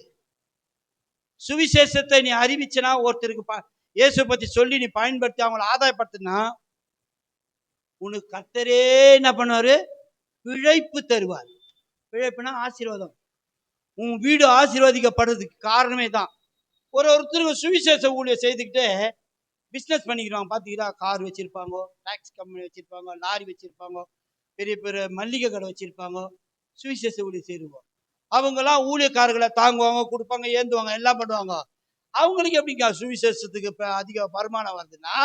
சுவிசேஷத்தை நீ அறிவிச்சனா, ஒருத்தருக்கு இயேசு பத்தி சொல்லி நீ பயன்படுத்தி அவங்களை ஆதாயப்படுத்தினா, உனக்கு கர்த்தரே என்ன பண்ணுவாரு, பிழைப்பு தருவார். பிழைப்புனா ஆசீர்வாதம். உன் வீடு ஆசீர்வதிக்கப்படுறதுக்கு காரணமே தான். ஒருத்தருக்கு சுவிசேஷ ஊழியம் செய்துக்கிட்டு பிஸ்னஸ் பண்ணிக்கிறாங்க. பார்த்தீங்கன்னா கார் வச்சிருப்பாங்க, டாக்ஸி கம்பெனி வச்சிருப்பாங்க, லாரி வச்சிருப்பாங்க, பெரிய பெரிய மல்லிகை கடை வச்சிருப்பாங்க, சுவிசேஷ ஊழியம் செய்வாங்க. அவங்கெல்லாம் ஊழியக்காரர்களை தாங்குவாங்க, கொடுப்பாங்க, ஏந்துவாங்க, எல்லாம் பண்ணுவாங்க. அவங்களுக்கு எப்படிங்க சுவிசேஷத்துக்கு அதிக வருமானம் வருதுன்னா,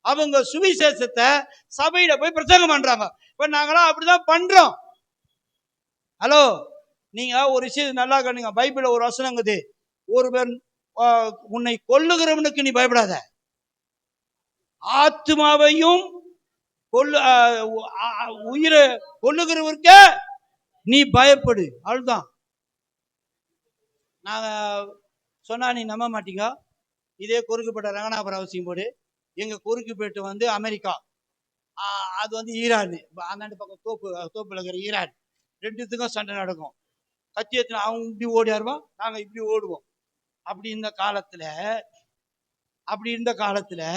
அவங்க சுவிசேஷத்தை சபையில போய் பிரசங்கம் பண்றாங்க. இப்ப நாங்களாம் அப்படிதான் பண்றோம். ஹலோ, நீங்க ஒரு விஷயம் நல்லா கண்ணுங்க. பைபிள்ல ஒரு வசனங்குது, ஒருவன் உன்னை கொல்லுகிறவனுக்கு நீ பயப்படாத, ஆத்மாவையும் உயிரை கொல்லுகிறவருக்க நீ பயப்படு. அவ்வளவுதான். நாங்க சொன்னா நீ நம்ப மாட்டீங்க. இதே குறுக்குப்பேட்டை ரங்கநாபுரம் அவசியம் போடு, எங்க குறுக்குப்பேட்டை வந்து அமெரிக்கா, அது வந்து ஈரான், அந்தாண்டு பக்கம் தோப்புல இருக்கிற ஈரான், ரெண்டுத்துக்கும் சண்டை நடக்கும். கத்தி எடுத்து அவங்க இப்படி ஓடியாருவோம், நாங்கள் இப்படி ஓடுவோம். அப்படி இருந்த காலத்தில்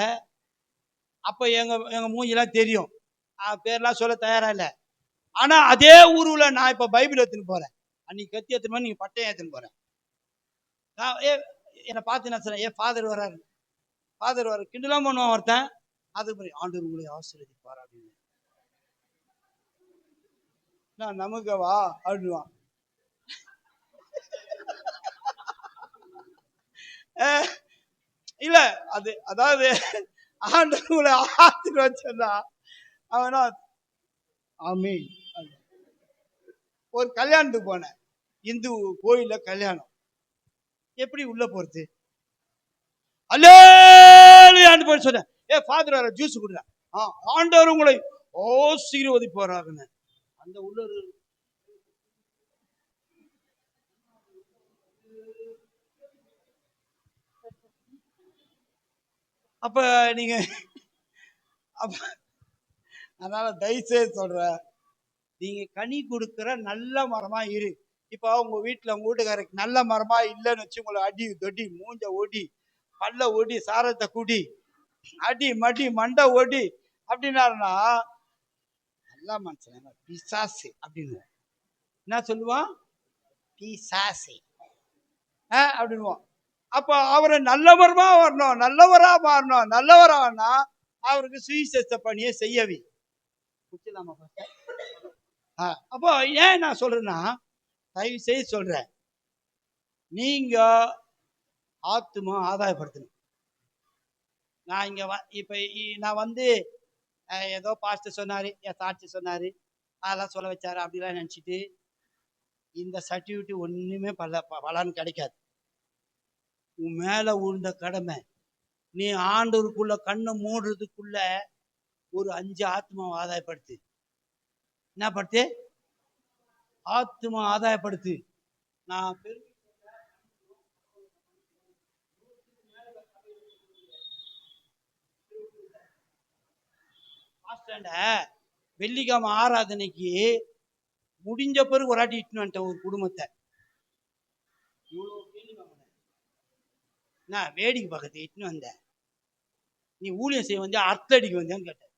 அப்போ எங்கள் மூஞ்சிலாம் தெரியும், பேர்லாம் சொல்ல தயாரா இல்லை. ஆனால் அதே ஊருவில் நான் இப்போ பைபிள் எடுத்துன்னு போகிறேன், அன்னைக்கு கத்தி எடுத்துன்னு நீங்கள் பட்டையை எடுத்துன்னு போகிறேன். நான் என்னை பார்த்து நான் சொன்னேன், ஃபாதர் வராரு, ஃபாதர் வர கிண்டலாம் பண்ணுவான் ஒருத்தன். அது மாதிரி ஆண்டவர் உங்களை ஆசீர்வதிப்பார் அப்படின்னு. நான் நமக்கவா அப்படின்வான். இல்ல அதாவது ஆண்டவர் உங்களை ஆசீர்வாதம் சொன்னா அவனா ஆமீன். ஒரு கல்யாணத்துக்கு போனேன், இந்து கோயில்ல கல்யாணம். எப்படி உள்ள போறது? அல்லேலூயான்னு போய் சொன்னேன், ஃபாதர் வர ஜூஸ் குடுறேன், ஆண்டவர் உங்களை ஆசீர்வதிப்பாராகன்னு. அந்த உள்ள அப்ப நீங்க அதனால தயவுசெய்து சொல்றேன், நீங்க கனி கொடுக்கிற நல்ல மரமா இரு. இப்போ உங்க வீட்டுல உங்க வீட்டுக்காரருக்கு நல்ல மரமா இல்லைன்னு வச்சு உங்களை அடி தொடி மூஞ்ச ஓடி பல்ல ஓடி சாரத்தை கூடி அடி மடி மண்டை ஓடி அப்படின்னாருன்னா நல்ல மனுஷன் பிசாசு அப்படின்னு என்ன சொல்லுவான்? பிசாசு அப்படின்வான். அப்ப அவரை நல்லவரமா வரணும், நல்லவரா மாறணும். நல்லவரானா அவருக்கு சுவிசேஷ பணியை செய்யவி. அப்போ ஏன் நான் சொல்றேன்னா, தயவு செய்து சொல்றேன், நீங்க ஆத்துமா ஆதாயப்படுத்தணும். நான் இங்க இப்ப நான் வந்து ஏதோ பாஸ்டர் சொன்னாரு, என் சாட்சி சொன்னாரு, அதெல்லாம் சொல்ல வச்சாரு அப்படிலாம் நினைச்சிட்டு இந்த சர்டிஃபிகேட் ஒண்ணுமே பலன் கிடைக்காது. உன் மேல உள்ள கடமை, நீ ஆண்டவருக்குள்ள கண்ணை மூடுறதுக்குள்ள ஒரு 5 ஆத்மாவை ஆதாயப்படுத்து. என்ன படுத்து? ஆத்மா ஆதாயப்படுத்து. நான் வெள்ளிக்கிழமை ஆராதனைக்கு முடிஞ்ச பிறகு ஒரு ஆட்டி இட்டுன்னு வந்துட்டேன் ஒரு குடும்பத்தை. நான் வேடிக்கை பக்கத்து இட்டுன்னு வந்தேன். நீ ஊழியம் செய்ய வந்தியா அர்த்தடிக்கு வந்தேன்னு கேட்டேன்.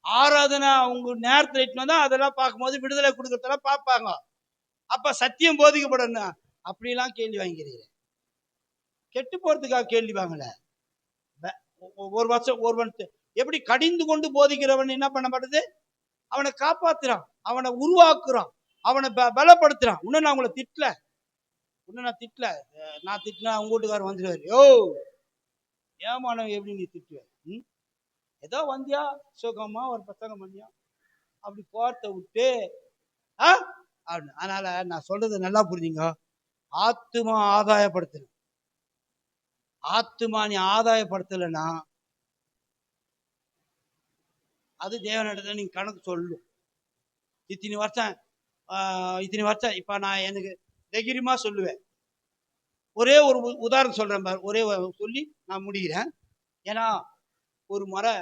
ஆராதனை அவங்க நேரத்தில் இட்டுன்னு வந்தா அதெல்லாம் பார்க்கும்போது விடுதலை கொடுக்கறதெல்லாம் பார்ப்பாங்க. அப்ப சத்தியம் போதிக்கப்படணும். அப்படிலாம் கேள்வி வாங்கிறீங்க. கெட்டு போறதுக்காக கேள்வி வாங்கல. ஒரு வருஷம் ஒருவன் எப்படி கடிந்து கொண்டு போதிக்கிறவன் என்ன பண்ணப்படுது? அவனை காப்பாத்துறான், அவனை உருவாக்குறான், அவனை பலப்படுத்துறான். இன்னும் நான் உங்களை திட்டல, நான் திட்டினா அவங்க வீட்டுக்காரர் வந்துடுவாரு, யோ ஏமானவன் எப்படி நீ திட்டுவேன்? ஏதோ வந்தியா சுகமா ஒரு பசங்க பண்ணியா அப்படி போர்த்த விட்டு அப்படின்னு. அதனால நான் சொல்றது நல்லா புரிஞ்சுங்க. ஆத்துமா ஆதாயப்படுத்தணும். ஆத்துமா நீ ஆதாயப்படுத்தலைன்னா அது தேவனிடத்துல நீங்க கணக்கு சொல்லும். இத்தனை வருஷம் இப்ப நான் எனக்கு தைரியமா சொல்லுவேன். ஒரே ஒரு உதாரணம் சொல்றேன் பாரு, ஒரே சொல்லி நான் முடிகிறேன். ஏன்னா ஒரு முறை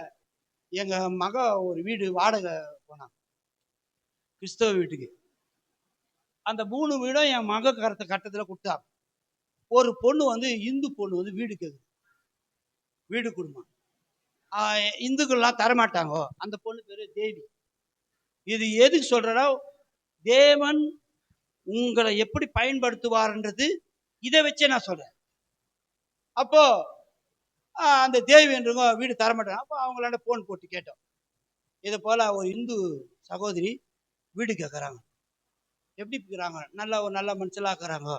எங்க மக ஒரு வீடு வாடகை போனாங்க, கிறிஸ்தவ வீட்டுக்கு. அந்த 3 வீடும் என் மக கட்டத்துல கொடுத்தாங்க. ஒரு பொண்ணு வந்து இந்து பொண்ணு வந்து வீடு கேக்குது, வீடு குடும்பம். இந்துக்கள்லாம் தரமாட்டாங்க. அந்த பொண்ணு பேரு தேவி. இது எதுக்கு சொல்றா? தேவன் உங்களை எப்படி பயன்படுத்துவார்ன்றது இதை வச்சே நான் சொல்றேன். அப்போ அந்த தேவி என்றவங்க வீடு தரமாட்டாங்க. அப்போ அவங்களாண்ட போன் போட்டு கேட்டோம், இதை போல ஒரு இந்து சகோதரி வீடு கேட்குறாங்க, எப்படி இருக்கிறாங்க, நல்ல மனுஷலாக இருக்கிறாங்க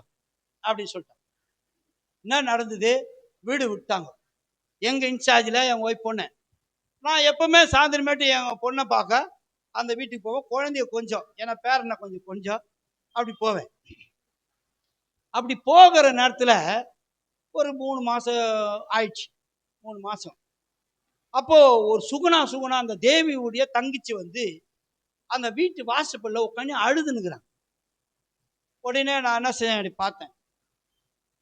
அப்படின்னு சொல்லிட்டாங்க. என்ன நடந்தது? வீடு விட்டாங்க. எங்க இன்சார்ஜில் என் ஒய்ஃப் பொண்ணு. நான் எப்பவுமே சாயந்தரமேட்டு என் பொண்ணை பார்க்க அந்த வீட்டுக்கு போவேன். குழந்தைய கொஞ்சம், ஏன்னா பேரனை கொஞ்சம் அப்படி போவேன். அப்படி போகிற நேரத்தில் ஒரு 3 மாதம் ஆயிடுச்சு, 3 மாதம். அப்போ ஒரு சுகுணா அந்த தேவியுடைய தங்கிச்சு வந்து அந்த வீட்டு வாசப்பல்ல உட்காந்து அழுதுனுக்குறாங்க. உடனே நான் என்ன செய்ய அப்படி பார்த்தேன்,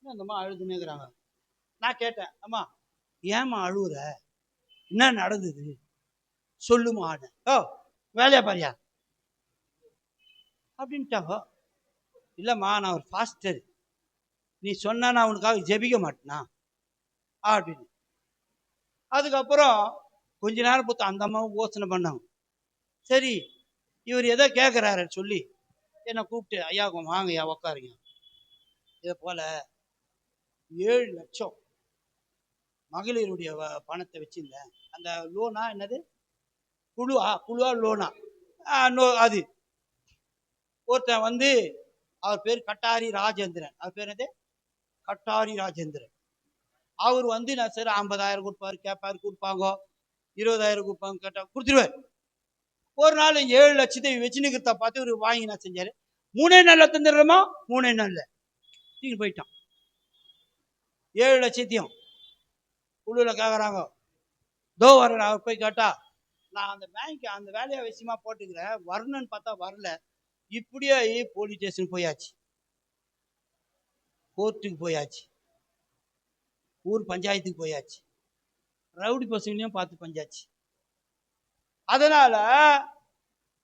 அந்தம்மா அழுதுனுக்குறாங்க. நான் கேட்டேன், அம்மா ஏம்மா அழுகுற, என்ன நடந்தது சொல்லுமா? ஓ வேலையா பாரியா அப்படின்ட்டாங்க. இல்லைம்மா நான் ஒரு ஃபாஸ்டர், நீ சொன்னா நான் உனக்காக ஜெபிக்க மாட்டேனா அப்படின்னு. அதுக்கப்புறம் கொஞ்ச நேரம் பார்த்து அந்த அம்மாவும் யோசனை பண்ணாங்க. சரி இவர் எதோ கேட்குறாரு சொல்லி என்னை கூப்பிட்டு, ஐயா வாங்க ஐயா உக்காருங்க, இதை போல 7 லட்சம் மகளிருடைய பணத்தை வச்சிருந்தேன். அந்த லோனா என்னது, குழுவா லோனா, அது ஒருத்தன் வந்து அவர் பேர் கட்டாரி ராஜேந்திரன். அவர் பேர் என்னது, கட்டாரி ராஜேந்திரன். அவர் வந்து நான் சரி 50,000 கொடுப்பாரு, கேட்பாரு, கொடுப்பாங்க, 20,000 கொடுப்பாங்க, கேட்டா கொடுத்துருவார். ஒரு நாள் 7 லட்சத்தை வச்சுன்னுக்கிறத பார்த்து இவர் வாங்கி என்ன செஞ்சாரு, 3 நாள்ல தந்துடுறோமா, 3 நாள்ல தூக்கி போயிட்டான். 7 லட்சத்தையும் குழுவில் கேட்குறாங்க. தோ வரேன். அவர் போய் கேட்டா, நான் அந்த பேங்க் அந்த வேலையை விஷயமா போட்டுக்கிறேன், வரணும்னு பார்த்தா வரல. இப்படியே போலீஸ் ஸ்டேஷன் போயாச்சு, கோர்ட்டுக்கு போயாச்சு, ஊர் பஞ்சாயத்துக்கு போயாச்சு, ரவுடி பசங்களையும் பார்த்து பஞ்சாச்சு. அதனால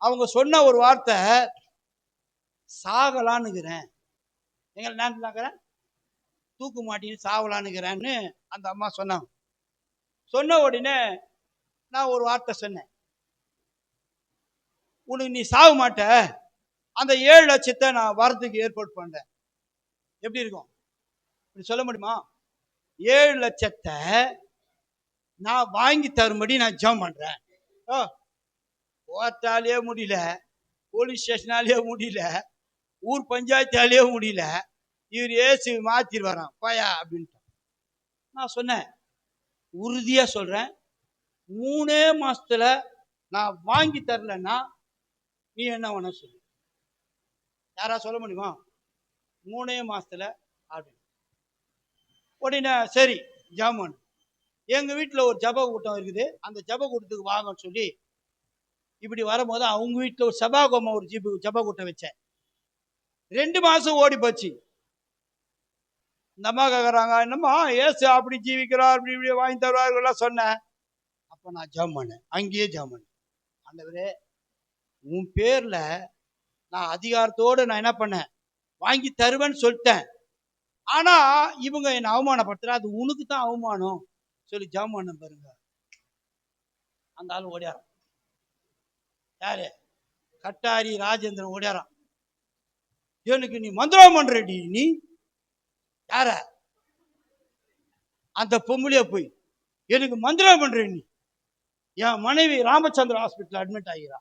அவங்க சொன்ன ஒரு வார்த்தை, சாகலான்னுக்கிறேன், எங்களை நினைக்கிறான் தூக்கு மாட்டின்னு சாவலான்னுக்கிறேன்னு அந்த அம்மா சொன்னாங்க. சொன்ன உடனே நான் ஒரு வார்த்தை சொன்னேன், உனக்கு நீ சாக மாட்ட, அந்த 7 லட்சத்தை நான் வரதுக்கு ஏற்பாடு பண்றேன். எப்படி இருக்கும் இப்படி சொல்ல முடியுமா? 7 லட்சத்தை நான் வாங்கி தரும்படி நான் ஜெபம் பண்றேன். கோர்ட்டாலேயே முடியல, போலீஸ் ஸ்டேஷனாலேயே முடியல, ஊர் பஞ்சாயத்தாலேயே முடியல, இவர் ஏசு மாத்திடுவாராம் பயா அப்படின்ட்டு. நான் சொன்னேன், உறுதியா சொல்றேன், 3 மாசத்துல நான் வாங்கி தரலன்னா நீ என்ன வேணா சொல்லு. யாரா சொல்ல முடியுமா? 3 மாசத்துல அப்படின்னு. உடனே சரி ஜாமான், எங்க வீட்டுல ஒரு ஜப கூட்டம் இருக்குது, அந்த ஜப கூட்டத்துக்கு வாங்கன்னு சொல்லி இப்படி வரும்போது அவங்க வீட்டுல ஒரு சபாகோம ஒரு ஜப கூட்டம் வச்சேன். 2 மாசம் ஓடி போச்சு. இந்த அம்மா கேட்கறாங்க, என்னம்மா ஏசு அப்படி ஜீவிக்கிறார், அப்படி இப்படி வாங்கி தருவார்கள்லாம் சொன்னேன். அப்ப நான் ஜெபம் பண்ணேன், அங்கேயே ஜெபம் பண்ணேன். ஆண்டவரே, உன் பேர்ல நான் அதிகாரத்தோடு நான் என்ன பண்ணேன், வாங்கி தருவேன்னு சொல்லிட்டேன். ஆனா இவங்க என்னை அவமானப்படுத்துற, அது உனக்கு தான் அவமானம் சொல்லி ஜெபம் பண்ண பாருங்க. அந்த ஆள் ஓடியாரான். யாரு? கட்டாரி ராஜேந்திரன் ஓடியாரான். எனக்கு நீ மந்திரம் பண்றடி, நீ யார? அந்த பொம்பளைய போய் எனக்கு மந்திரம் பண்ற நீ? என் மனைவி ராமச்சந்திர ஹாஸ்பிட்டல் அட்மிட் ஆகிறா.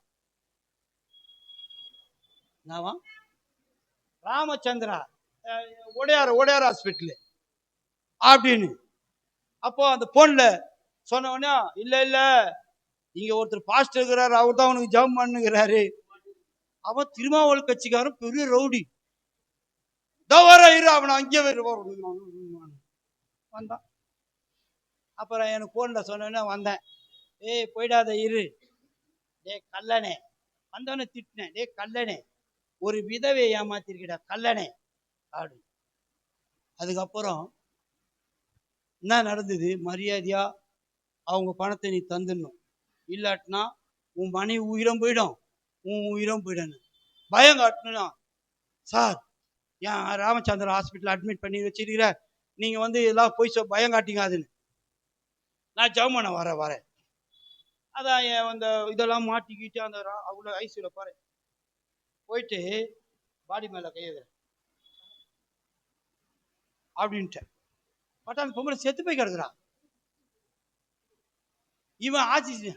ராமச்சந்திரா ஒடையார் ஹாஸ்பிட்டல் அப்படின்னு. அப்போ அந்த போன்ல சொன்ன உடனே, இல்ல இல்ல இங்க ஒருத்தர் பாஸ்டர் இருக்கிறாரு, அவர் தான் அவனுக்கு ஜெபம் பண்ணுகிறாரு. அவன் திருமாவளவன் கட்சிக்காரன், பெரிய ரவுடி. தவற இரு, அவனை அங்கே வந்தான். அப்புறம் எனக்கு போன்ல சொன்ன வந்தேன். ஏய் போயிடாத இரு, டே கல்லனே. வந்தவனை திட்டினேன், டே கல்லனே, ஒரு விதவையை ஏமாத்திருக்கடா கல்லனே அப்படி. அதுக்கப்புறம் என்ன நடந்தது, மரியாதையா அவங்க பணத்தை நீ தந்துடணும், இல்லாட்டினா உன் மனைவி உயிரும் போயிடும், உன் உயிரும் போயிடணும். பயம் காட்டணும். சார் ஏன் ராமச்சந்திரன் ஹாஸ்பிட்டல் அட்மிட் பண்ணி வச்சிருக்கிற, நீங்க வந்து எல்லாம் போய் பயம் காட்டிங்காதுன்னு. நான் ஜெபம் பண்ண வரேன். அதான் அந்த இதெல்லாம் மாட்டிக்கிட்டு அந்த அவ்வளோ ஐசியூல பாரு போயிட்டு பாடி மேல கையெழுகிறேன் அப்படின்ட்டு. பட் அந்த பொம்பளை செத்து போய் கிடக்குறான். இவன் ஆச்சு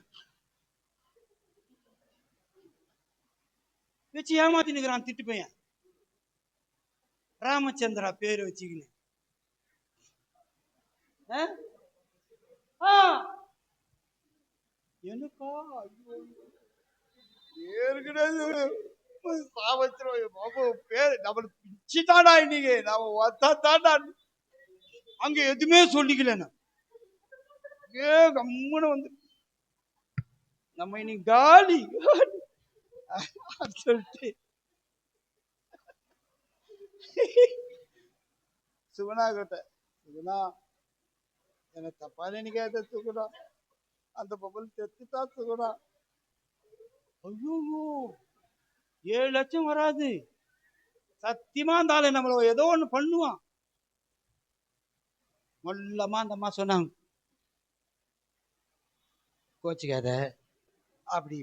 வச்சு ஏமாத்தி நிற்கிறான், திட்டு பையன். ராமச்சந்திரா பேரு வச்சுக்கின்னு எனக்கா அங்க எதுவுமே சொல்லிக்கல. கம்முன்னு வந்து நம்ம இன்னைக்கு காலி சொல்லிட்டு சுகுணா கிட்ட, சுகுணா எனக்கு தப்பா நினைக்காத சுகுணா, அந்த பொம்பளை செத்துட்டா சுகுணா. ஐயோ 7 லட்சம் வராது, சத்தியமா இருந்தாலும் நம்மள ஏதோ ஒண்ணு பண்ணுவான். மொல்லமா அந்த அம்மா சொன்னாங்க, கோச்சிக்காத அப்படி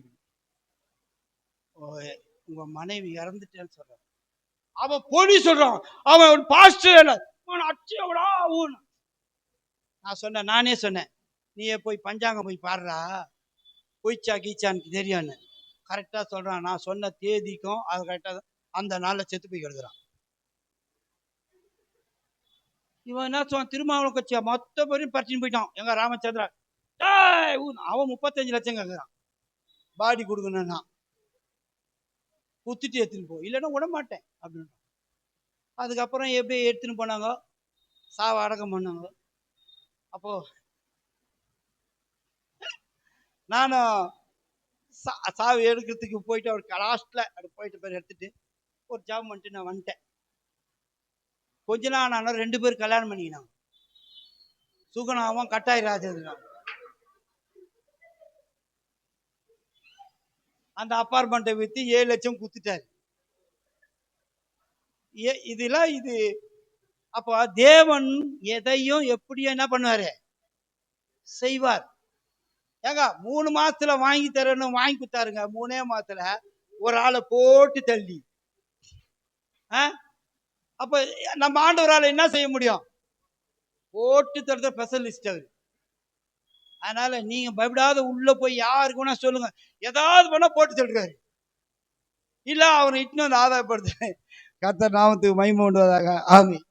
உங்க மனைவி இறந்துட்டேன்னு சொல்றான். அவன் பொடி சொல்றான், அவன் பாஸ்டர் அச்சியவடா. நான் சொன்னேன், நானே சொன்னேன், நீயே போய் பஞ்சாங்கம் போய் பாடுறா, பொய்ச்சா கீச்சான்னு தெரியும்னு. கரெக்டா சொல்றான். நான் சொன்ன தேதிக்கும் அது கரெக்டா அந்த நாள்ல செத்து போய் கிடக்குறான். இவன் என்ன சொன்னான், திருமாவளவன் கட்சியா மொத்த பேரையும் பறிச்சுன்னு போயிட்டான். எங்க ராமச்சந்திரா அவன் 35 லட்சம் கேட்குறான் பாடி கொடுக்கணும்னா. குத்துட்டு எடுத்துன்னு போ, இல்லைன்னா விட மாட்டேன் அப்படின்னு. அதுக்கப்புறம் எப்படி எடுத்துன்னு போனாங்க, சாவை அடக்கம் பண்ணாங்க. அப்போ நானும் சாவு எடுக்கிறதுக்கு போயிட்டு அவர் லாஸ்ட்ல அப்படி போயிட்டு பேர் எடுத்துட்டு ஒரு ஜாப் பண்ணிட்டு நான் வந்துட்டேன். கொஞ்ச நாள் ஆனாலும் 2 பேர் கல்யாணம் பண்ணிக்கினாங்க. சுகுணாவும் கட்டாயிராஜன். அந்த அப்பார்ட்மெண்ட்டை விற்று 7 லட்சம் குத்துட்டாரு. இதெல்லாம் இது. அப்போ தேவன் எதையும் எப்படியும் என்ன பண்ணுவாரு, செய்வார். ஏங்க 3 மாசத்துல வாங்கி தரணும் வாங்கி கொடுத்தாருங்க. 3 மாசத்துல ஒரு ஆளை போட்டு தள்ளி. அப்ப நம்ம ஆண்டவரால் என்ன செய்ய முடியும், போட்டு தருத ஸ்பெஷலிஸ்ட் அவரு. அதனால நீங்க பயப்படாத உள்ள போய் யாருக்கு வேணா சொல்லுங்க, ஏதாவது பண்ணா போட்டு தள்ளுறாரு. இல்ல அவரை இட்டுன்னு வந்து ஆதாயப்படுத்த கர்த்தர் நாமத்துக்கு மகிமை உண்டாவதாக. ஆமென்.